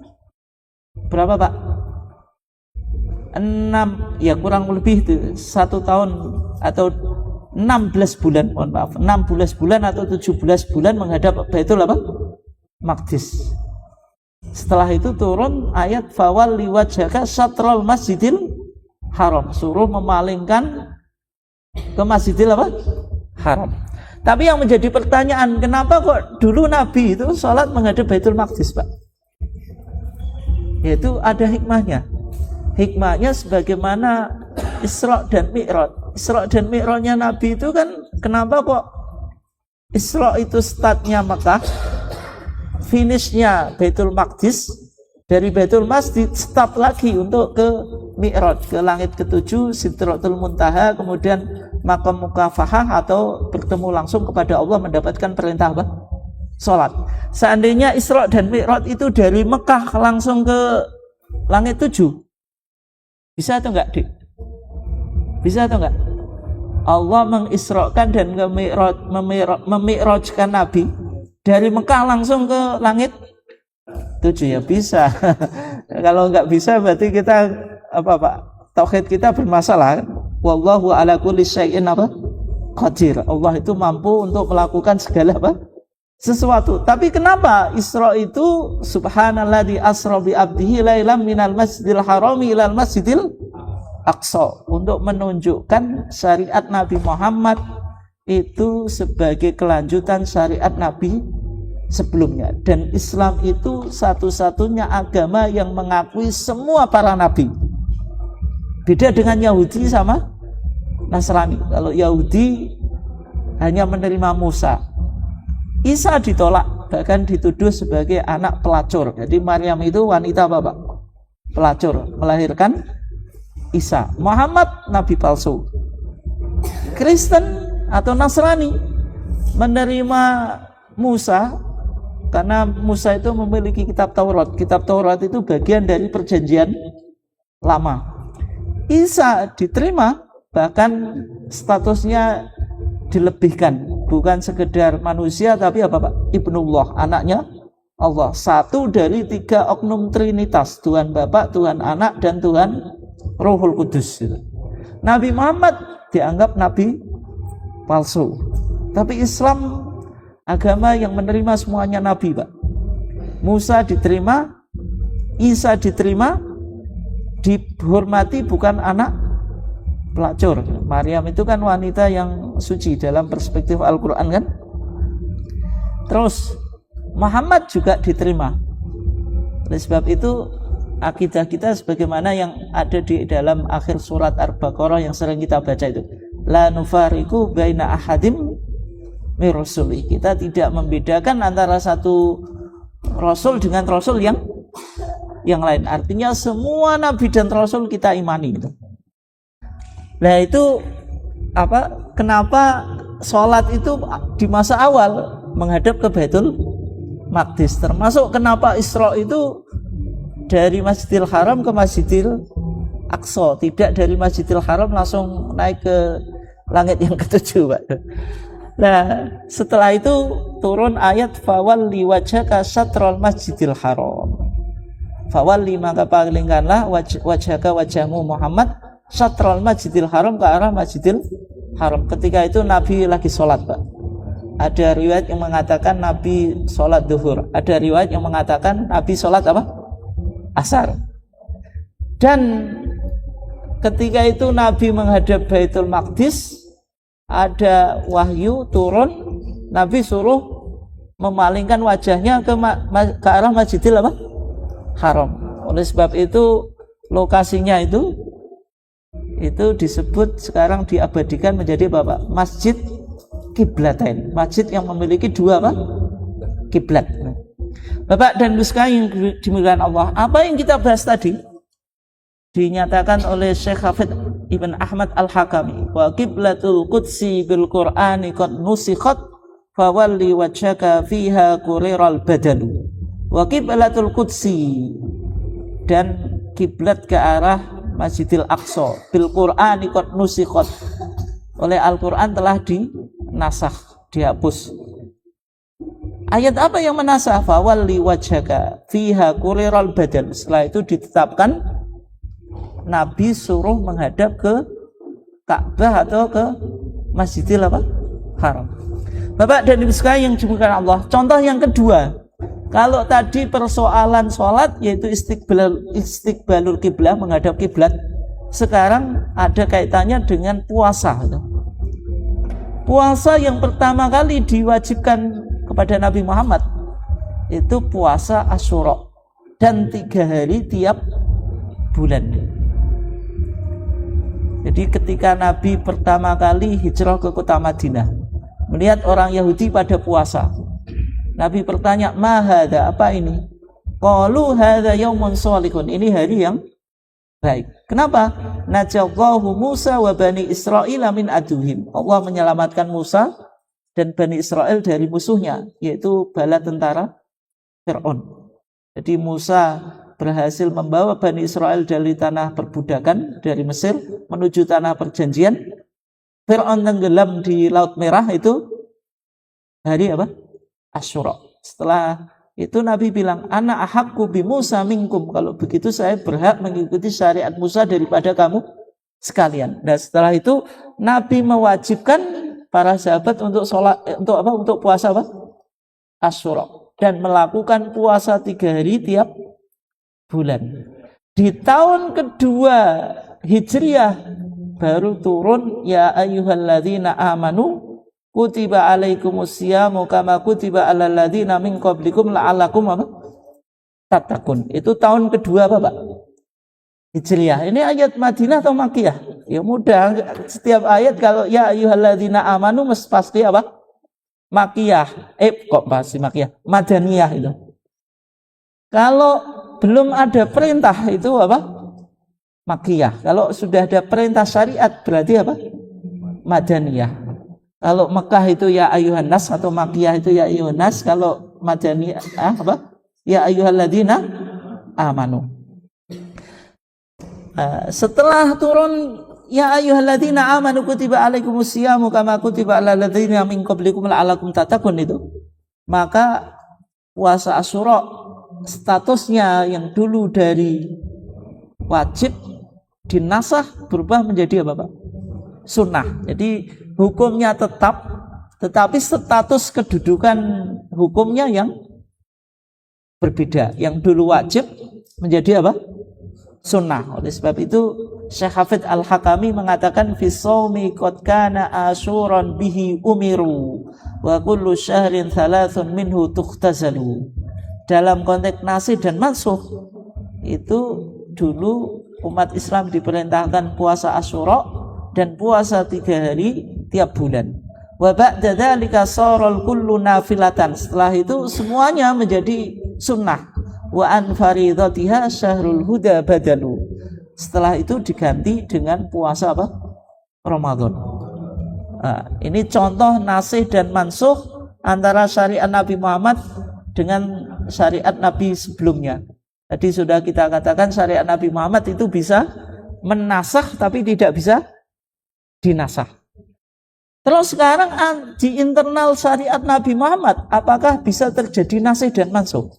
berapa Pak? 6, ya kurang lebih itu 1 tahun atau 16 bulan, mohon maaf, 16 bulan atau 17 bulan menghadap Baitul apa? Maqdis. Setelah itu turun ayat fawalli wajhaka syatral masjidil haram, suruh memalingkan ke Masjidil apa? Haram. Tapi yang menjadi pertanyaan, kenapa kok dulu Nabi itu sholat menghadap Baitul Maqdis, Pak? Yaitu ada hikmahnya. Hikmahnya sebagaimana Isra dan Mi'raj. Isra dan Mi'rajnya Nabi itu kan, kenapa kok Isra itu startnya Mekah, finishnya Baitul Maqdis, dari Baitul Masjid start lagi untuk ke Mi'raj, ke langit ke-7, Sidratul Muntaha, kemudian Maqam Mukafahah atau bertemu langsung kepada Allah mendapatkan perintah apa? Sholat. Seandainya Isra dan Mi'raj itu dari Mekah langsung ke langit 7, bisa atau enggak, Dik? Bisa atau enggak? Allah mengisrakan dan memi'rajkan Nabi dari Mekah langsung ke langit 7, ya bisa. Kalau enggak bisa berarti kita Pak? Tauhid kita bermasalah. Wallahu ala kulli syai'in qadir. Allah itu mampu untuk melakukan segala sesuatu. Tapi kenapa Isra itu subhanalladzi asra bi abdihi lailam minal masjidil harami ilal masjidil aqsa, untuk menunjukkan syariat Nabi Muhammad itu sebagai kelanjutan syariat Nabi sebelumnya. Dan Islam itu satu-satunya agama yang mengakui semua para nabi. Beda dengan Yahudi sama Nasrani. Kalau Yahudi hanya menerima Musa, Isa ditolak, bahkan dituduh sebagai anak pelacur. Jadi Maryam itu wanita apa, Pak? pelacur, melahirkan Isa. Muhammad nabi palsu. Kristen atau Nasrani menerima Musa karena Musa itu memiliki kitab Taurat. Kitab Taurat itu bagian dari perjanjian lama. Isa diterima, bahkan statusnya dilebihkan, bukan sekedar manusia tapi apa Pak? Ibnullah, anaknya Allah. Satu dari 3 oknum Trinitas, Tuhan Bapa, Tuhan Anak, dan Tuhan Rohul Kudus. Nabi Muhammad dianggap nabi palsu. Tapi Islam agama yang menerima semuanya nabi, Pak. Musa diterima, Isa diterima, dihormati bukan anak pelacur. Maryam itu kan wanita yang suci dalam perspektif Al-Quran kan. Terus Muhammad juga diterima. Oleh sebab itu akidah kita sebagaimana yang ada di dalam akhir surat Al-Baqarah yang sering kita baca itu, la nufariqu baina ahadim min rusuli. Kita tidak membedakan antara satu rasul dengan rasul yang lain. Artinya semua nabi dan rasul kita imani gitu. Nah itu kenapa sholat itu di masa awal menghadap ke Baitul Maqdis, termasuk kenapa Isra itu dari Masjidil Haram ke Masjidil Aqsa, tidak dari Masjidil Haram langsung naik ke langit yang ke-7, Pak. Nah, setelah itu turun ayat fawalli wajhaka syatral Masjidil Haram. Fawalli, maka palingkanlah wajhaka, wajahmu Muhammad, syatral Masjidil Haram, ke arah Masjidil Haram. Ketika itu Nabi lagi sholat, Pak. Ada riwayat yang mengatakan Nabi sholat duhur, ada riwayat yang mengatakan Nabi sholat asar. Dan ketika itu Nabi menghadap Baitul Maqdis, ada wahyu turun, Nabi suruh memalingkan wajahnya ke arah Masjidil Haram. Oleh sebab itu lokasinya itu disebut sekarang diabadikan menjadi Masjid Qiblatain, masjid yang memiliki 2 kiblat. Bapak dan Ibu sekalian yang dimuliakan Allah, apa yang kita bahas tadi dinyatakan oleh Syekh Hafidz Ibn Ahmad Al-Hakami, wa qiblatul qudsi bil Qur'ani qad nusikhat fawalli wajhaka fiha quriral badanu. Wa qiblatul qudsi, dan kiblat ke arah Masjidil Aqsa bil Qur'ani qad nusikhat, oleh Al-Qur'an telah dinasakh, dihapus. Ayat apa yang menasakh? Fawalli wajhaka fiha quriral badan. Setelah itu ditetapkan Nabi suruh menghadap ke Ka'bah atau ke Masjidil Haram. Bapak dan Ibu sekalian yang dimuliakan Allah, contoh yang kedua, kalau tadi persoalan sholat yaitu istiqbalul kiblah, menghadap kiblat, sekarang ada kaitannya dengan puasa. Puasa yang pertama kali diwajibkan kepada Nabi Muhammad itu puasa Asyura, dan 3 hari tiap bulan. Jadi ketika Nabi pertama kali hijrah ke kota Madinah, melihat orang Yahudi pada puasa, Nabi bertanya, ma hadza, apa ini? Qalu hadza yaumun shalihun, ini hari yang baik. Kenapa? Najallahu Musa wa Bani Israil min aduhim. Allah menyelamatkan Musa dan Bani Israel dari musuhnya, yaitu bala tentara Fir'aun. Jadi Musa berhasil membawa Bani Israel dari tanah perbudakan dari Mesir menuju tanah perjanjian. Fir'aun tenggelam di Laut Merah, itu hari Asyura. Setelah itu Nabi bilang, ana ahaqqu bi Musa minkum, kalau begitu saya berhak mengikuti syariat Musa daripada kamu sekalian. Dan setelah itu Nabi mewajibkan para sahabat untuk untuk puasa Asyura, dan melakukan puasa 3 hari tiap bulan. Di tahun kedua Hijriah baru turun ya ayyuhalladzina amanu kutiba alaikumusyamu kama kutiba alal ladzina min qablikum la'allakum tattaqun. Itu tahun kedua Pak Hijriah. Ini ayat Madinah atau Makkiyah? Ya mudah, setiap ayat kalau ya ayyuhalladzina amanu pasti Makkiyah. Kok pasti Makkiyah? Madaniyah itu. Kalau belum ada perintah itu apa? Makkiyah. Kalau sudah ada perintah syariat berarti apa? Madaniyah. Kalau Mekah itu ya ayuhan nas atau Makkiyah itu ya ayuhan nas, kalau Madaniyah apa? Ya ayyuhalladzina amanu. Setelah turun ya ayyuhalladzina amanu kutiba alaikumusyamu kama kutiba alal ladzina min qablikum la'allakum tattaqun itu, maka puasa Asyura statusnya yang dulu dari wajib dinasah berubah menjadi apa Pak? Sunnah. Jadi hukumnya tetap, tetapi status kedudukan hukumnya yang berbeda. Yang dulu wajib menjadi apa? Sunnah. Oleh sebab itu Syekh Hafidz Al-Hakami mengatakan fi shaumi qad kana asyuran bihi umiru wa kullu syahrin thalathun minhu tukhtazalu. Dalam konteks nasih dan mansuh itu dulu umat Islam diperintahkan puasa Asyura dan puasa 3 hari tiap bulan. Wa ba'da dzalika saral kullu nafilatan. Setelah itu semuanya menjadi sunnah. Wa an faridatiha syahrul huda badalu. Setelah itu diganti dengan puasa apa? Ramadan. Nah, ini contoh nasih dan mansuh antara syariat Nabi Muhammad dengan syariat Nabi sebelumnya. Tadi sudah kita katakan syariat Nabi Muhammad itu bisa menasakh tapi tidak bisa dinasakh. Terus sekarang di internal syariat Nabi Muhammad, apakah bisa terjadi nasih dan mansuh?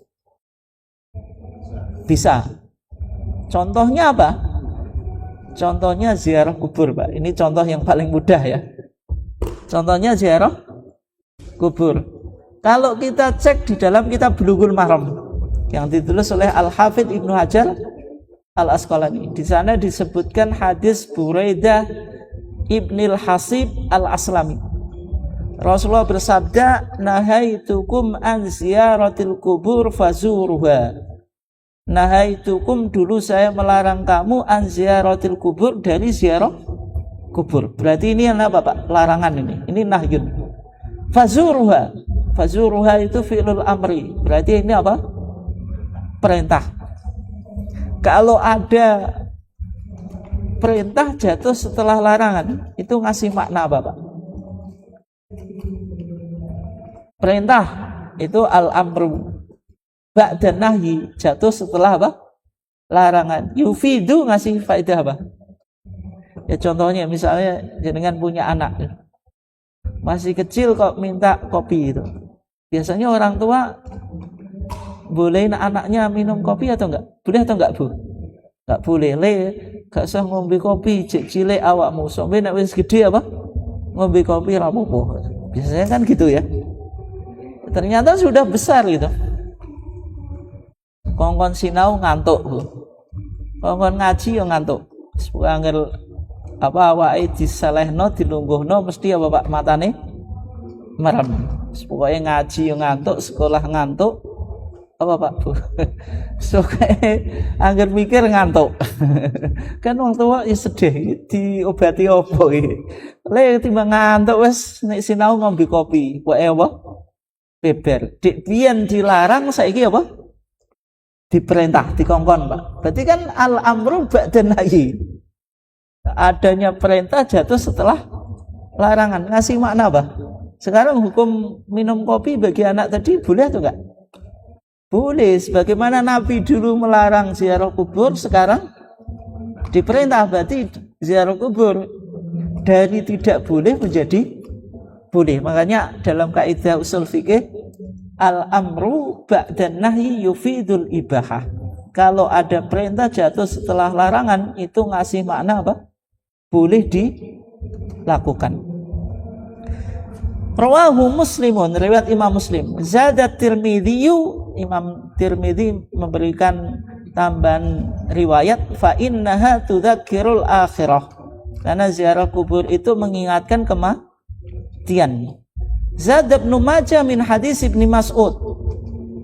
Bisa. Contohnya apa? Contohnya ziarah kubur, Pak. Ini contoh yang paling mudah ya. Contohnya ziarah kubur. Kalau kita cek di dalam kitab Bulughul Maram yang ditulis oleh Al-Hafidz Ibnu Hajar Al-Asqalani, di sana disebutkan hadis Buraidah Ibnil Hasib Al-Aslami. Rasulullah bersabda, "Nahaitukum an ziyaratil kubur fazuruha." Nahaitukum, dulu saya melarang kamu an ziyaratil kubur, dari ziarah kubur. Berarti ini apa Pak? Larangan ini. Ini nahyun. Fazuruha. Fazuruha itu fi'lul amri. Berarti ini apa? Perintah. Kalau ada perintah jatuh setelah larangan, itu ngasih makna apa Pak? Perintah itu al-amru, ba'da nahyi jatuh setelah apa? Larangan. Yufidu ngasih faedah apa? Ya contohnya misalnya jenengan punya anak masih kecil kok minta kopi itu. Biasanya orang tua bolehin anaknya minum kopi atau enggak? Boleh atau enggak, Bu? Enggak boleh. Gak usah ngombe kopi cek cilik awakmu. Sampai nek wis gede apa? Ngombe kopi ra apa-apa. Biasanya kan gitu ya. Ternyata sudah besar gitu. Kongkon sinau ngantuk, Bu. Kongkon ngaji yo ngantuk. Supaya angel apa awake disalehno dilungguhno mesti apa Pak matane merem. Supaya ngaji yo ngantuk, sekolah ngantuk. Apa Pak Bu? So angger mikir ngantuk. Kan wong tua ya sedih diobati apa iki. Le timbang ngantuk wis nek sinau ngombe kopi. Kok apa? Beber. Dik biyen dilarang saiki apa? Diperintah, dikongkon, Pak. Berarti kan al-amru ba'da nahyi. Adanya perintah jatuh setelah larangan. Ngasih makna apa? Sekarang hukum minum kopi bagi anak tadi boleh atau enggak? Boleh. Sebagaimana Nabi dulu melarang ziarah kubur, sekarang diperintah. Berarti ziarah kubur dari tidak boleh menjadi boleh. Makanya dalam kaidah usul fikih, al-amru ba'dan nahyi yufidul ibahah. Kalau ada perintah jatuh setelah larangan, itu ngasih makna apa? Boleh dilakukan. Rawahu Muslimun, riwayat Imam Muslim. Zadat Tirmidzi, Imam Tirmidzi memberikan tambahan riwayat, fa innaha tudzakirul akhirah. Karena ziarah kubur itu mengingatkan kematian. Zad Ibnu Majah min hadis Ibnu Mas'ud.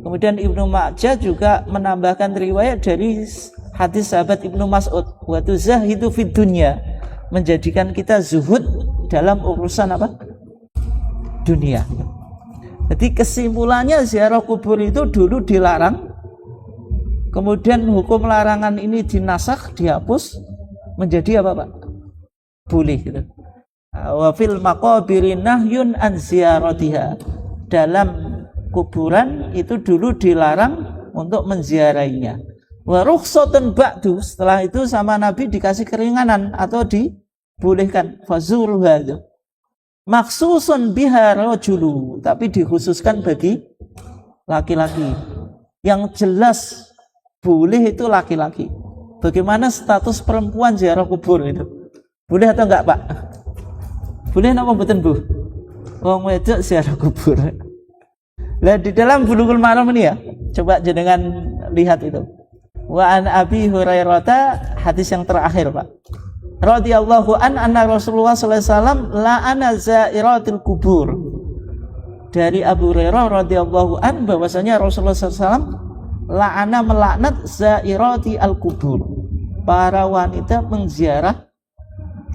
Kemudian Ibnu Majah juga menambahkan riwayat dari hadis sahabat Ibnu Mas'ud, wa tuzahidu fid dunya, menjadikan kita zuhud dalam urusan apa? Dunia. Jadi kesimpulannya ziarah kubur itu dulu dilarang Kemudian hukum larangan ini dinasakh, dihapus menjadi apa Pak? Boleh gitu. Wa fil maqabiri nahyun an ziyaratiha. Dalam kuburan itu dulu dilarang untuk menziarahinya. Wa rukhsatun ba'du, setelah itu sama Nabi dikasih keringanan atau dibolehkan fazuruha itu. Maksusun biha rajulu, tapi dikhususkan bagi laki-laki. Yang jelas boleh itu laki-laki. Bagaimana status perempuan ziarah kubur itu? Boleh atau enggak, Pak? Boleh napa mboten, Bu? Wong wedok ziarah kubur. Lah di dalam Bulughul Maram ini ya, coba jenengan lihat itu. Wa an Abi Hurairah, hadis yang terakhir, Pak. Radhiyallahu anna Rasulullah sallallahu alaihi wasallam la'ana zairatil kubur. Dari Abu Hurairah radhiyallahu an bahwasanya Rasulullah sallallahu alaihi wasallam la'ana melaknat zairati al-kubur. Para wanita mengziarah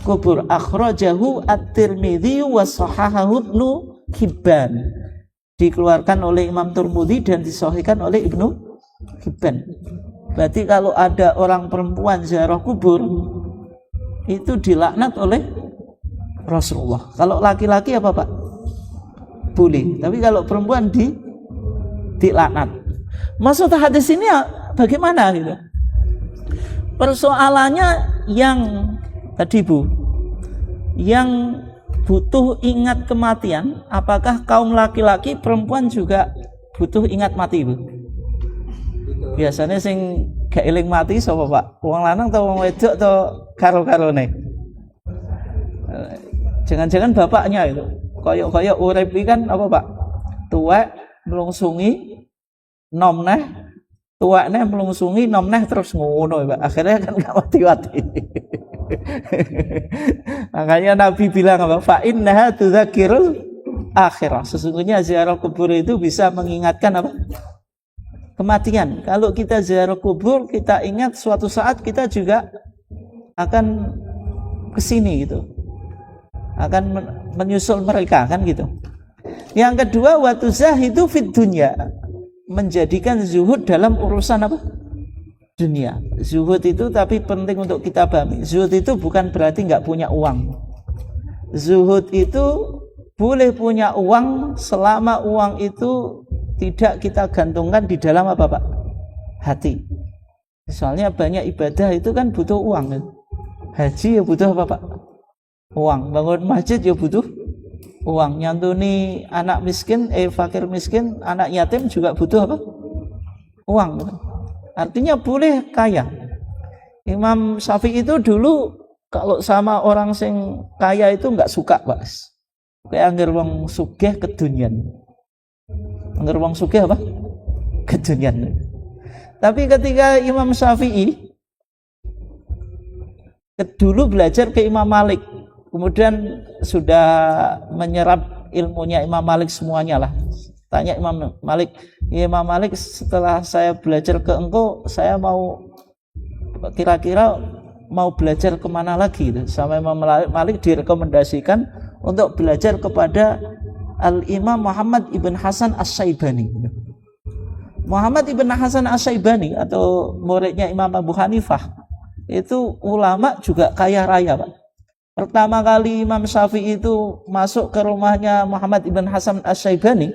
kubur. Akhrajahu at-Tirmidzi wa sahahahu Ibnu Hibban. Dikeluarkan oleh Imam Tirmidzi dan disahihkan oleh Ibnu Hibban. Berarti kalau ada orang perempuan ziarah kubur itu dilaknat oleh Rasulullah. Kalau laki-laki apa Pak? Boleh. Tapi kalau perempuan dilaknat. Maksud hadis ini bagaimana gitu? Persoalannya yang tadi Bu, yang butuh ingat kematian, apakah kaum laki-laki perempuan juga butuh ingat mati Bu? Biasanya sing gak eling mati sapa Pak? Wong lanang atau wong wedok atau karo-karone? Jangan-jangan bapaknya itu. Koyok-koyok urip iki kan apa Pak? Tuwek mlungsungi nom neh, tuwek neh mlungsungi nom neh terus ngono Pak. Akhirnya kan gak mati-mati. Makanya Nabi bilang apa? Fa innaha tudzakirul akhirah. Sesungguhnya ziarah kubur itu bisa mengingatkan apa? Kematian. Kalau kita ziarah kubur, kita ingat suatu saat kita juga akan kesini gitu, akan menyusul mereka kan gitu. Yang kedua, watu zahidu fid dunya, menjadikan zuhud dalam urusan apa? Dunia. Zuhud itu tapi penting untuk kita pahami. Zuhud itu bukan berarti nggak punya uang. Zuhud itu boleh punya uang selama uang itu tidak kita gantungkan di dalam apa Pak? Hati. Soalnya banyak ibadah itu kan butuh uang kan? Haji ya butuh apa Pak? Uang. Bangun masjid ya butuh uang. Nyantuni anak miskin, fakir miskin, anak yatim juga butuh apa? Uang. Artinya boleh kaya. Imam Syafi'i itu dulu kalau sama orang sing kaya itu nggak suka Pak. Kayak angger wong sugih kedunyan. Angger wong sugih apa? Kedunyan. Tapi ketika Imam Syafi'i dulu belajar ke Imam Malik, kemudian sudah menyerap ilmunya Imam Malik semuanya lah. Tanya Imam Malik, ya Imam Malik, setelah saya belajar ke engkau, saya mau kira-kira mau belajar kemana lagi? Sama Imam Malik direkomendasikan untuk belajar kepada Al-Imam Muhammad ibn Hasan As-Syaibani. Muhammad ibn Hasan As-Syaibani atau muridnya Imam Abu Hanifah itu ulama juga kaya raya Pak. Pertama kali Imam Syafi'i itu masuk ke rumahnya Muhammad ibn Hasan As-Syaibani,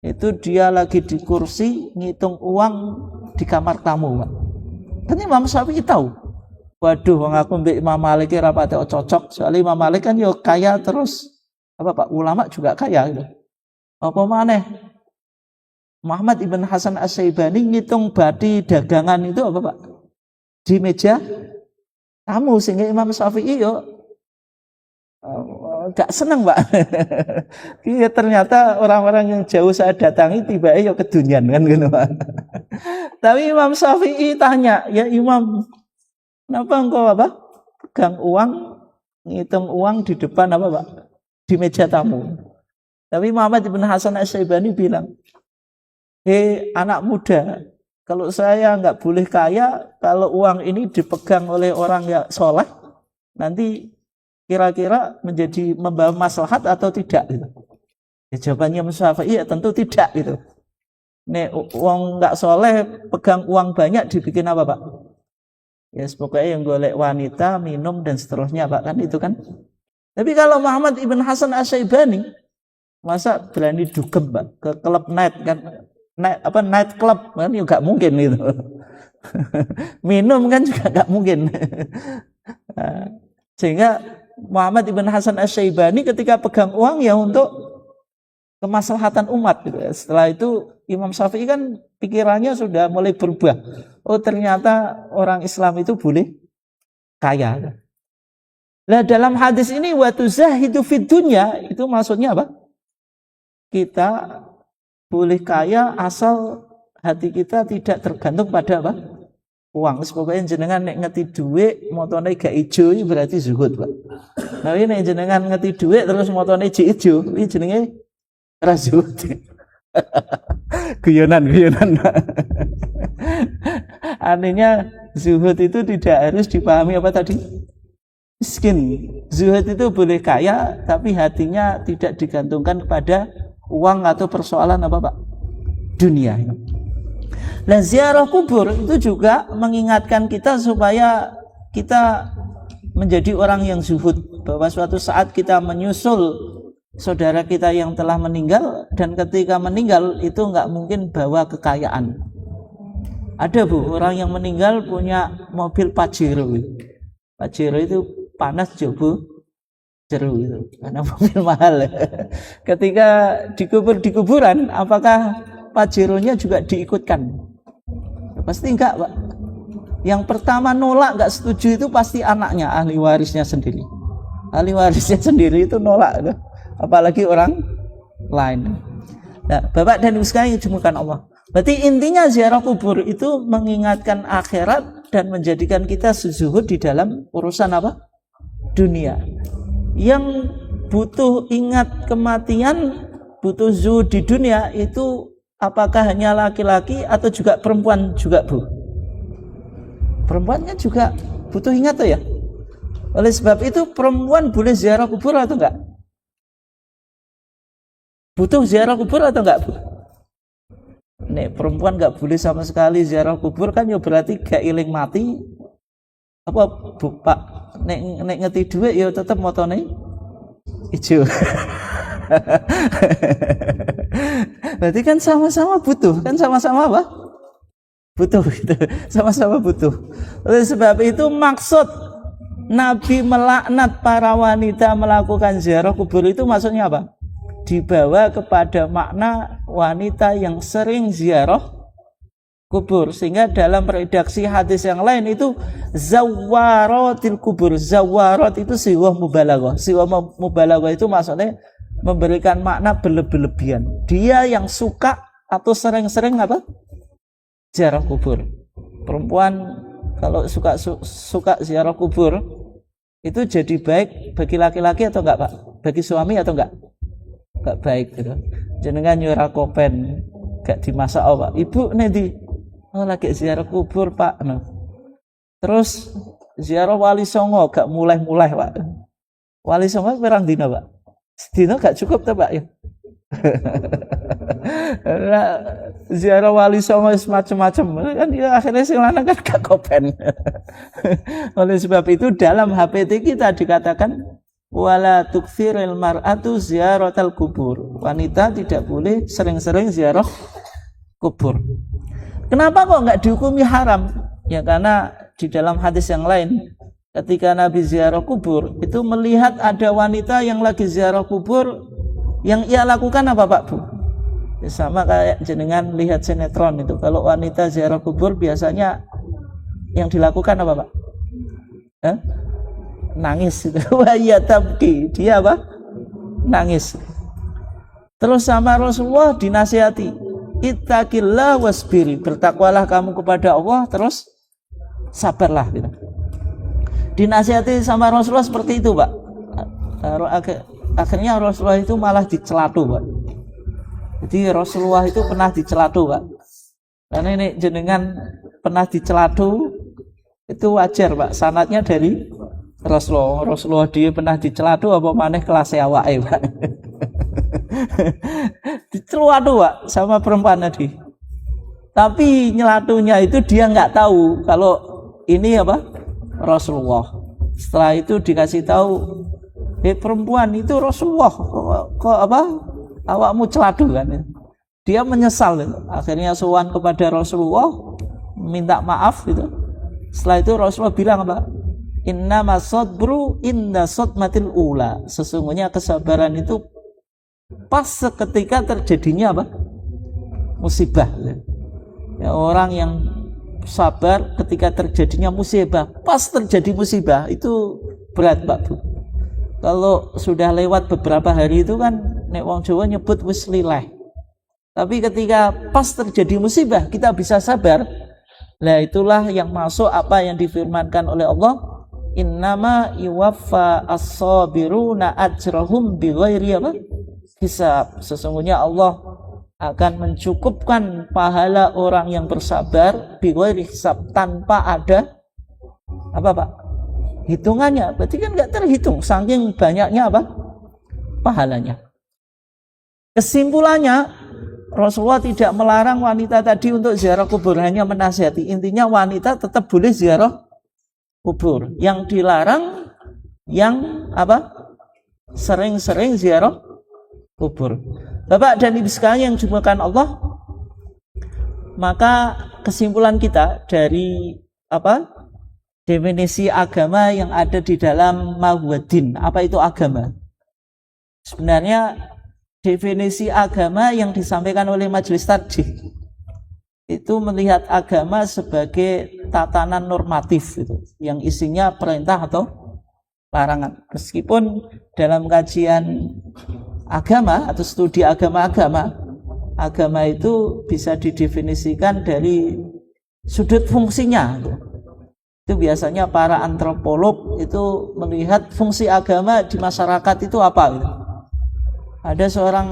itu dia lagi di kursi ngitung uang di kamar tamu Pak. Kan Imam Syafi'i tahu, waduh aku mbek Imam Malik ora pate cocok, soalnya Imam Malik kan yo kaya terus apa Pak, ulama juga kaya gitu. Apa maneh Muhammad ibn Hasan As-Syaibani ngitung bati dagangan itu apa Pak? Di meja tamu, sehingga Imam Syafi'i yo gak seneng Pak. Iya, ternyata orang-orang yang jauh saya datangi tiba yo kedunyan kan gitu Pak. Tapi Imam Syafi'i tanya, ya Imam, kenapa engkau apa? Pegang uang, ngitung uang di depan apa Pak? Di meja tamu. Tapi Muhammad ibn Hasan As-Syaibani bilang, anak muda, kalau saya nggak boleh kaya, kalau uang ini dipegang oleh orang yang soleh, nanti kira-kira menjadi membawa maslahat atau tidak gitu. Ya, jawabannya Syafi'i ya tentu tidak gitu. Nek uang nggak soleh pegang uang banyak dibikin apa Pak? Ya pokoknya yang golek wanita, minum dan seterusnya Pak, kan itu kan. Tapi kalau Muhammad ibn Hasan Asy-Syaibani masa berani dugem Pak ke klub night kan, night club kan juga nggak mungkin itu. Minum kan juga nggak mungkin. Sehingga Muhammad ibn Hasan Asy-Syaibani ketika pegang uang ya untuk kemaslahatan umat gitu. Setelah itu Imam Syafi'i kan pikirannya sudah mulai berubah. Oh ternyata orang Islam itu boleh kaya. Nah dalam hadis ini wa tuzahidu fid dunya itu maksudnya apa? Kita boleh kaya asal hati kita tidak tergantung pada apa? Uang. Pokoknya jenengan nek ngeti dhuwit motone gak ijo berarti zuhud, Pak. Nah ini nek jenengan ngeti dhuwit terus motone ijo, iki jenenge zuhud. Guyonan. Artinya zuhud itu tidak harus dipahami apa tadi? Miskin. Zuhud itu boleh kaya tapi hatinya tidak digantungkan kepada uang atau persoalan apa Pak? Dunia. Nah ziarah kubur itu juga mengingatkan kita supaya kita menjadi orang yang zuhud, bahwa suatu saat kita menyusul saudara kita yang telah meninggal, dan ketika meninggal itu nggak mungkin bawa kekayaan. Ada Bu, orang yang meninggal punya mobil Pajero. Pajero itu panas jobo jeru itu, karena mobil mahal. Ketika dikubur di kuburan, apakah Pajeronya juga diikutkan? Pasti enggak Pak. Yang pertama nolak nggak setuju itu pasti anaknya, ahli warisnya sendiri. Ahli warisnya sendiri itu nolak, apalagi orang lain. Nah, Bapak dan Ibu sekalian yang dimuliakan Allah. Berarti intinya ziarah kubur itu mengingatkan akhirat dan menjadikan kita zuhud di dalam urusan apa? Dunia. Yang butuh ingat kematian, butuh zuhud di dunia itu apakah hanya laki-laki atau juga perempuan juga Bu? Perempuannya juga butuh ingat tuh ya. Oleh sebab itu perempuan boleh ziarah kubur atau enggak? Butuh ziarah kubur atau enggak Bu? Nek perempuan enggak boleh sama sekali ziarah kubur kan ya berarti gak iling mati. Apa Bu Pak? Nek ngeti dhuwit ya tetep motone ijo. Berarti kan sama-sama butuh, kan sama-sama apa? Butuh gitu. Sama-sama butuh. Oleh sebab itu maksud Nabi melaknat para wanita melakukan ziarah kubur itu maksudnya apa? Dibawa kepada makna wanita yang sering ziarah kubur, sehingga dalam redaksi hadis yang lain itu zawaratil kubur. Zawarat itu siwah mubalaghah. Siwah mubalaghah itu maksudnya memberikan makna berlebihan. Dia yang suka atau sering-sering apa? Ziarah kubur. Perempuan kalau suka ziarah kubur itu jadi baik bagi laki-laki atau enggak Pak? Bagi suami atau enggak? Enggak baik gitu. Jenengan nyuara kopen gak dimasak Pak. Ibu nanti lagi ziarah kubur Pak. Nah. Terus ziarah Wali Songo gak mulai-mulai Pak. Wali Songo perang dina Pak. Sedina gak cukup tuh Pak ya. Nah, ziarah Wali Songo macam-macam kan ya, akhirnya sing lanang kan gak kopen. Oleh sebab itu dalam HPT kita dikatakan wala tukthiril mar'atu ziyaratal kubur. Wanita tidak boleh sering-sering ziarah kubur. Kenapa kok enggak dihukumi haram? Ya karena di dalam hadis yang lain ketika Nabi ziarah kubur itu melihat ada wanita yang lagi ziarah kubur, yang ia lakukan apa Pak Bu? Ya, sama kayak jenengan lihat sinetron itu. Kalau wanita ziarah kubur biasanya yang dilakukan apa Pak? Nangis itu. Wahya tabki. Dia apa? Nangis. Terus sama Rasulullah dinasihati, ittaqillah wasbiri, bertakwalah kamu kepada Allah, terus sabarlah gitu. Dinasihati sama Rasulullah seperti itu Pak. Akhirnya Rasulullah itu malah dicelatu Pak. Jadi Rasulullah itu pernah dicelatu Pak. Karena ini jenengan pernah dicelatu itu wajar Pak. Sanadnya dari Rasulullah dia pernah dicelatu apa maneh kelas awake Pak. Dicelatu Pak sama perempuan tadi. Tapi nyelatunya itu dia nggak tahu kalau ini apa Rasulullah. Setelah itu dikasih tahu, perempuan itu Rasulullah, kok apa awakmu celatu kan? Dia menyesal gitu. Akhirnya sowan kepada Rasulullah, minta maaf gitu. Setelah itu Rasulullah bilang apa? Innama sabru inda sadmatil ula. Sesungguhnya kesabaran itu pas seketika terjadinya apa? Musibah. Ya, orang yang sabar ketika terjadinya musibah, pas terjadi musibah itu berat Pak Bu. Kalau sudah lewat beberapa hari itu kan nek wong Jawa nyebut wis lileh. Tapi ketika pas terjadi musibah kita bisa sabar. Nah itulah yang masuk apa yang difirmankan oleh Allah, innama yuwaffa as-sabiruna ajrahum bighairi apa? Hisab. Sesungguhnya Allah akan mencukupkan pahala orang yang bersabar bighairi hisab, tanpa ada apa Pak? Hitungannya. Berarti kan enggak terhitung saking banyaknya apa? Pahalanya. Kesimpulannya, Rasulullah tidak melarang wanita tadi untuk ziarah kubur, hanya menasihati. Intinya wanita tetap boleh ziarah kubur. Yang dilarang yang apa? Sering-sering ziarah kubur. Bapak dan Ibu sekalian yang dimuliakan Allah, maka kesimpulan kita dari apa? Definisi agama yang ada di dalam Mahuwaddin. Apa itu agama? Sebenarnya definisi agama yang disampaikan oleh Majelis Tarjih itu melihat agama sebagai tatanan normatif gitu, yang isinya perintah atau larangan. Meskipun dalam kajian agama atau studi agama itu bisa didefinisikan dari sudut fungsinya gitu. Itu biasanya para antropolog itu melihat fungsi agama di masyarakat itu apa gitu. Ada seorang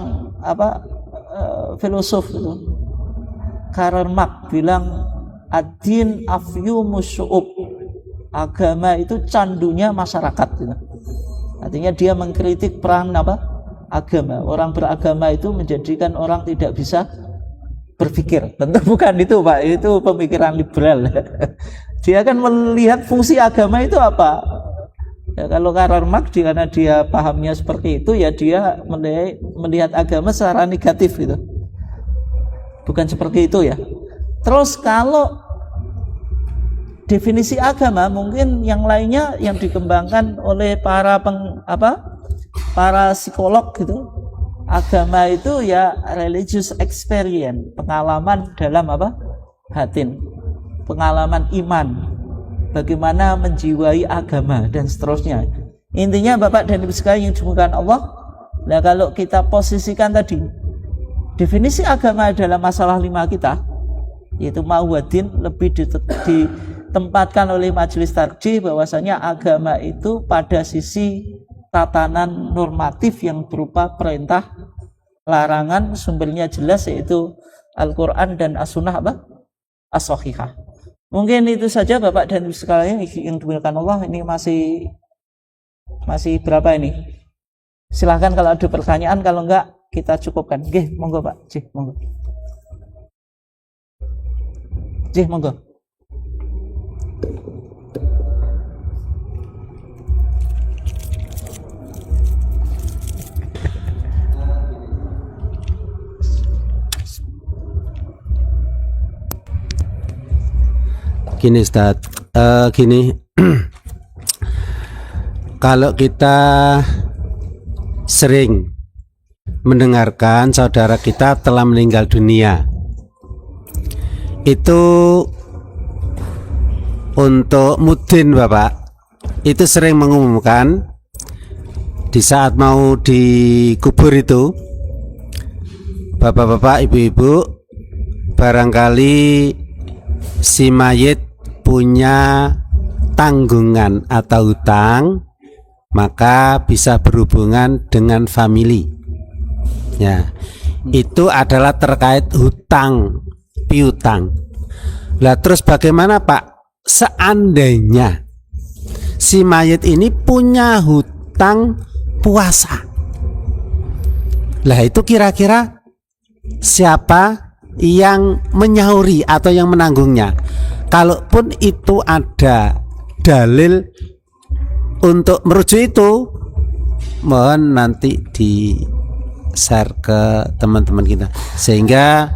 filosof itu, Karl Marx, bilang ad-din afyumus syu'ub. Agama itu candunya masyarakat gitu. Artinya dia mengkritik peran agama. Orang beragama itu menjadikan orang tidak bisa berpikir. Tentu bukan itu Pak, itu pemikiran liberal. Dia akan melihat fungsi agama itu apa. Ya, kalau Karl Marx karena dia pahamnya seperti itu, ya dia melihat agama secara negatif gitu. Bukan seperti itu ya. Terus kalau definisi agama mungkin yang lainnya yang dikembangkan oleh para psikolog gitu. Agama itu ya religious experience, pengalaman dalam batin, pengalaman iman, bagaimana menjiwai agama dan seterusnya. Intinya Bapak dan Ibu sekalian yang dimuliakan Allah, nah kalau kita posisikan tadi definisi agama dalam masalah 5 kita, yaitu Mahuwaddin, lebih ditempatkan oleh Majelis Tarjih bahwasanya agama itu pada sisi tatanan normatif yang berupa perintah, larangan, sumbernya jelas yaitu Al-Quran dan As-Sunnah As-Sahihah. Mungkin itu saja Bapak dan Ibu sekalian yang dimuliakan Allah. Ini masih berapa ini? Silahkan kalau ada pertanyaan, kalau enggak kita cukupkan. Nggih, monggo Pak. Monggo. Monggo. Gini Ustaz, kalau kita sering mendengarkan saudara kita telah meninggal dunia, itu untuk mudin Bapak, itu sering mengumumkan di saat mau dikubur itu, Bapak-bapak, Ibu-ibu, barangkali si mayit punya tanggungan atau hutang, maka bisa berhubungan dengan famili. Ya, itu adalah terkait hutang piutang. Lah terus bagaimana Pak? Seandainya si mayit ini punya hutang puasa, lah itu kira-kira siapa yang menyauri atau yang menanggungnya. Kalaupun itu ada dalil untuk merujuk itu, mohon nanti di share ke teman-teman kita, sehingga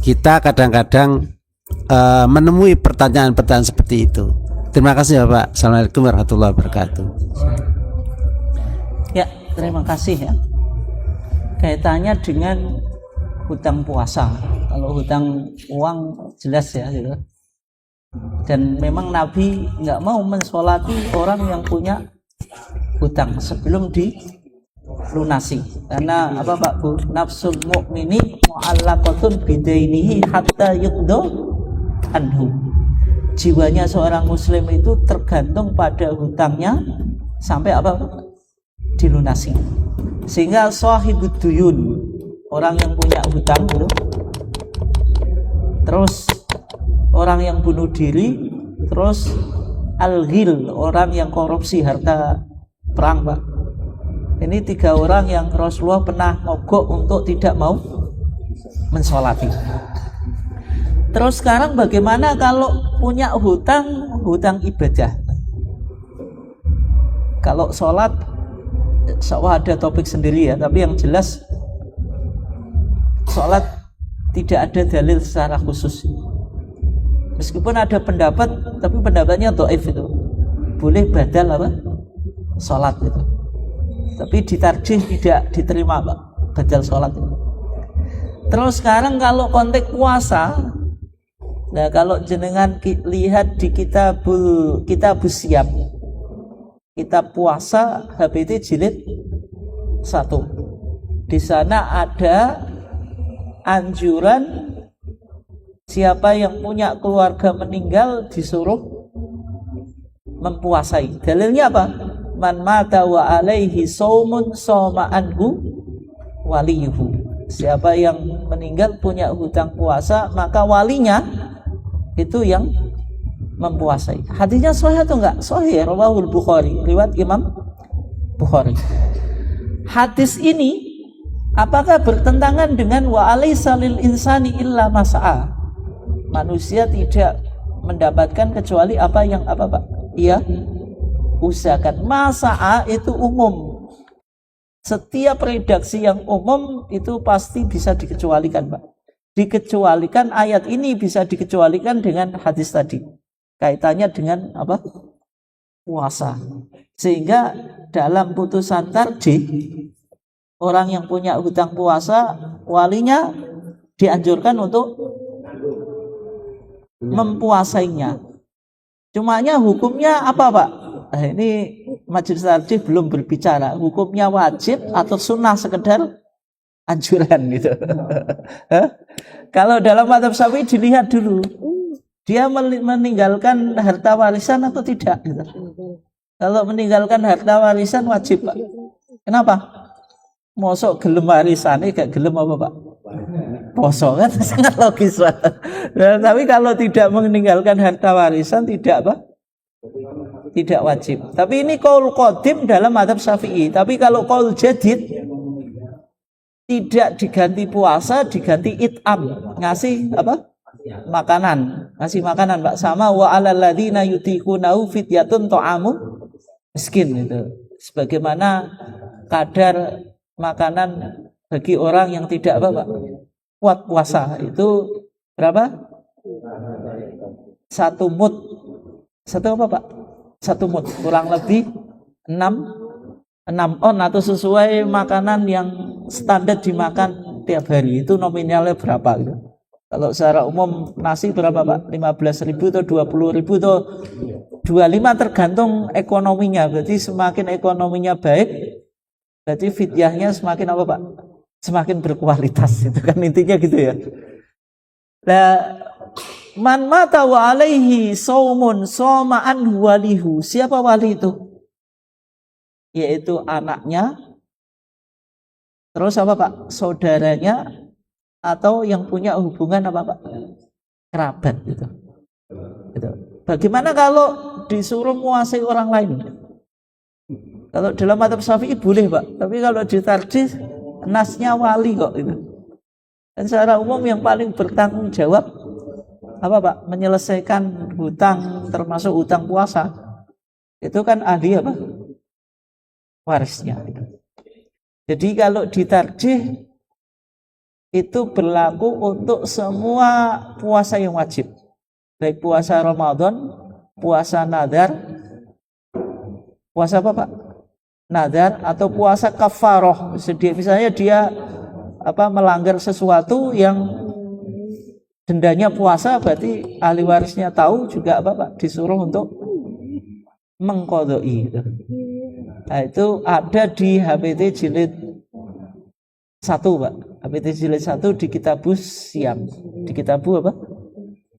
kita kadang-kadang menemui pertanyaan-pertanyaan seperti itu. Terima kasih Bapak. Assalamualaikum warahmatullahi wabarakatuh. Ya, terima kasih ya. Kaitannya dengan hutang puasa. Kalau hutang uang jelas ya gitu. Dan memang Nabi nggak mau mensolati orang yang punya hutang sebelum dilunasi. Karena apa Pak Bu? Nafsul mu'mini mu'allaqatun bidainihi hatta yuqda anhu. Jiwanya seorang muslim itu tergantung pada hutangnya sampai apa? Dilunasi. Sehingga sahibud duyun, orang yang punya hutang itu, terus orang yang bunuh diri, terus al-ghil, orang yang korupsi harta perang Pak. Ini 3 orang yang Rasulullah pernah mogok untuk tidak mau mensolati. Terus sekarang bagaimana kalau punya hutang ibadah? Kalau sholat, seolah ada topik sendiri ya, tapi yang jelas sholat tidak ada dalil secara khusus. Meskipun ada pendapat, tapi pendapatnya dhaif itu. Boleh badal apa? Sholat itu. Tapi ditarjih tidak diterima Pak, badal sholat itu. Terus sekarang kalau konteks puasa, nah kalau jenengan lihat di kitabus siam, kitab puasa HBT jilid 1. Di sana ada anjuran siapa yang punya keluarga meninggal disuruh mempuasai. Dalilnya apa? Man mata wa alaihi saumun soma anhu waliyuhu. Siapa yang meninggal punya hutang puasa, maka walinya itu yang mempuasai. Hadisnya sahih atau enggak? Sahih, rawahul Bukhari, riwayat Imam Bukhari. Hadis ini apakah bertentangan dengan wa alaisa lil insani illa masa'a? Manusia tidak mendapatkan kecuali apa yang apa Pak? Ia usahakan. Masa'a itu umum. Setiap redaksi yang umum itu pasti bisa dikecualikan Pak. Dikecualikan, ayat ini bisa dikecualikan dengan hadis tadi. Kaitannya dengan apa? Puasa. Sehingga dalam putusan tarjih, orang yang punya hutang puasa, walinya dianjurkan untuk mempuasainya. Cumanya hukumnya apa Pak? Nah, ini majelis tarjih belum berbicara. Hukumnya wajib atau sunnah sekedar anjuran gitu. Kalau dalam mazhab Syafi'i dilihat dulu, dia meninggalkan harta warisan atau tidak gitu. Kalau meninggalkan harta warisan wajib Pak. Kenapa? Mosok gelem warisane gak gelem apa Pak? Poso kan sangat logis Pak. Nah, tapi kalau tidak meninggalkan harta warisan tidak apa? Tidak wajib. Tapi ini qaul qadim dalam mazhab Syafi'i. Tapi kalau qaul jadid tidak diganti puasa, diganti it'am, ngasih apa? Makanan, ngasih makanan Pak. Sama wa alal ladzina yutiqunahu fidyatun ta'amu miskin itu. Sebagaimana kadar makanan bagi orang yang tidak apa Pak? Kuat puasa itu berapa? 1 mud. 1 apa Pak? 1 mud, kurang lebih 6 on atau sesuai makanan yang standar dimakan tiap hari. Itu nominalnya berapa gitu. Kalau secara umum nasi berapa Pak? 15.000 atau 20.000 atau 25 tergantung ekonominya. Berarti semakin ekonominya baik, berarti fidyahnya semakin apa Pak? Semakin berkualitas. Itu kan intinya gitu ya. Nah, man mata wa alaihi saumun soma anhu walihu. Siapa wali itu? Yaitu anaknya. Terus apa Pak? Saudaranya atau yang punya hubungan apa Pak? Kerabat gitu. Gitu. Bagaimana kalau disuruh menguasai orang lain? Kalau dalam mazhab Syafi'i boleh Pak, tapi kalau ditarjih nasnya wali kok itu. Dan secara umum yang paling bertanggung jawab apa Pak? Menyelesaikan hutang termasuk hutang puasa. Itu kan ahli apa? Warisnya. Jadi kalau ditarjih itu berlaku untuk semua puasa yang wajib. Baik puasa Ramadan, puasa nadar, puasa apa Pak? Nadar atau puasa kafaroh. Misalnya dia melanggar sesuatu yang dendanya puasa, berarti ahli warisnya tahu juga Pak? Disuruh untuk mengqadai. Nah, itu ada di HPT jilid 1 Pak. HPT jilid 1 di Kitabus Siam. Di Kitabu apa?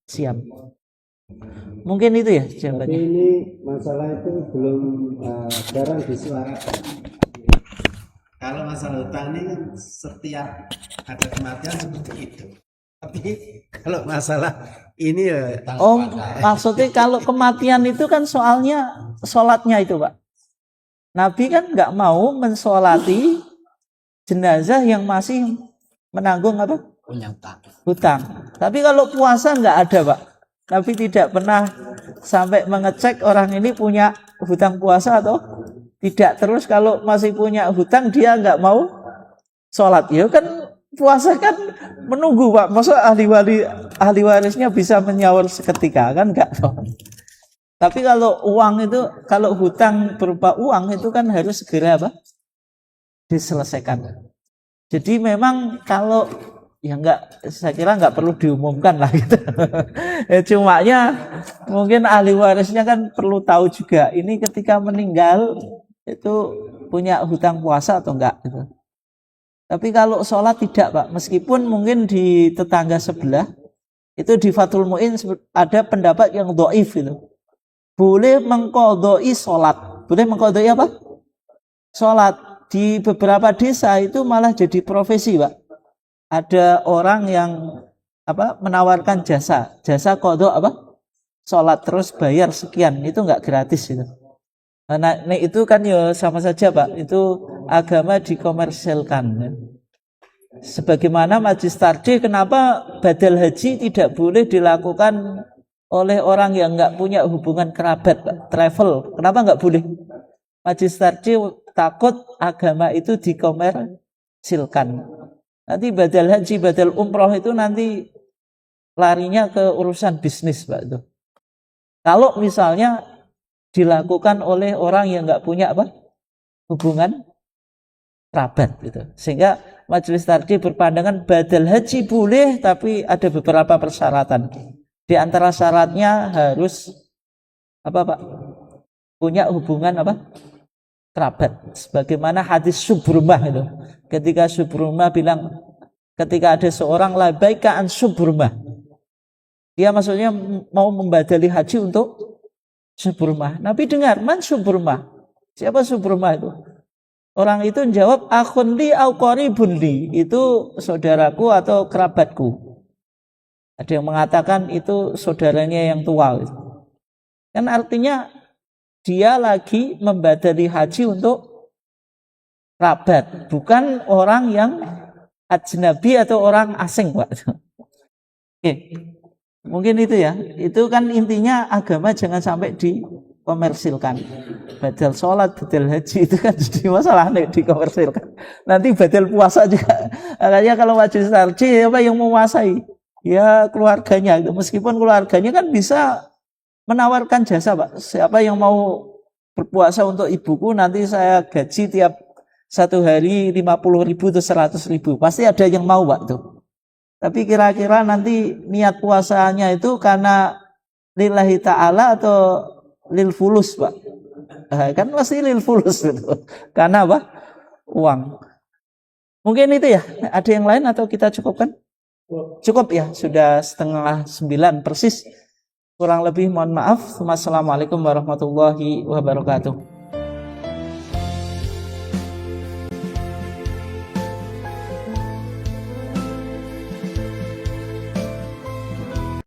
Siam. Mungkin itu ya jawabannya. Tapi ini masalah itu belum jarang disuarakan. Kalau masalah hutang ini kan setiap ada kematian seperti itu. Tapi kalau masalah ini ya. Maksudnya kalau kematian itu kan soalnya sholatnya itu Pak. Nabi kan nggak mau mensolati jenazah yang masih menanggung apa? Hutang. Tapi kalau puasa nggak ada Pak. Nabi tidak pernah sampai mengecek orang ini punya hutang puasa atau tidak. Terus kalau masih punya hutang dia nggak mau sholat. Ya kan puasa kan menunggu Pak. Masa ahli warisnya bisa menyawar seketika kan nggak. Tapi kalau uang itu, kalau hutang berupa uang itu kan harus segera apa? Diselesaikan. Jadi memang kalau ya saya kira nggak perlu diumumkan lah gitu. Cumanya mungkin ahli warisnya kan perlu tahu juga ini ketika meninggal itu punya hutang puasa atau enggak gitu. Tapi kalau sholat tidak Pak, meskipun mungkin di tetangga sebelah itu di Fathul Mu'in ada pendapat yang dhaif gitu. Boleh mengqadai sholat. Boleh mengqadai apa? Sholat. Di beberapa desa itu malah jadi profesi Pak. Ada orang yang menawarkan jasa qadha sholat terus bayar sekian, itu nggak gratis itu. Nah itu kan ya sama saja Pak, itu agama dikomersilkan. Sebagaimana Majlis Tarjih, kenapa badal haji tidak boleh dilakukan oleh orang yang nggak punya hubungan kerabat Pak, travel, kenapa nggak boleh? Majlis Tarjih takut agama itu dikomersilkan. Nanti badal haji, badal umroh itu nanti larinya ke urusan bisnis Pak itu. Kalau misalnya dilakukan oleh orang yang nggak punya hubungan kerabat gitu. Sehingga Majelis Tarjih berpandangan badal haji boleh, tapi ada beberapa persyaratan. Di antara syaratnya harus Pak? Punya hubungan kerabat. Sebagaimana hadis Subrumah itu. Ketika Subrumah bilang, ketika ada seorang labaika an Subrumah, dia maksudnya mau membadali haji untuk Subrumah. Nabi dengar, man Subrumah? Siapa Subrumah itu? Orang itu menjawab, akhun li au qaribun li, itu saudaraku atau kerabatku. Ada yang mengatakan itu saudaranya yang tua. Kan artinya dia lagi membadali haji untuk kerabat, bukan orang yang ajnabi atau orang asing Pak. Oke. Mungkin itu ya. Itu kan intinya agama jangan sampai dikomersilkan. Badal sholat, badal haji itu kan jadi masalah nih dikomersilkan. Nanti badal puasa juga. Makanya kalau Majelis Tarjih yang menguasai ya keluarganya. Meskipun keluarganya kan bisa menawarkan jasa Pak. Siapa yang mau berpuasa untuk ibuku, nanti saya gaji tiap satu hari 50.000 atau 100.000. Pasti ada yang mau Pak tuh. Tapi kira-kira nanti niat puasanya itu karena lillahi ta'ala atau lil fulus Pak? Kan pasti lil fulus gitu. Karena uang. Mungkin itu ya. Ada yang lain atau kita cukupkan? Cukup ya. Sudah 8:30 persis. Kurang lebih mohon maaf. Wassalamualaikum warahmatullahi wabarakatuh.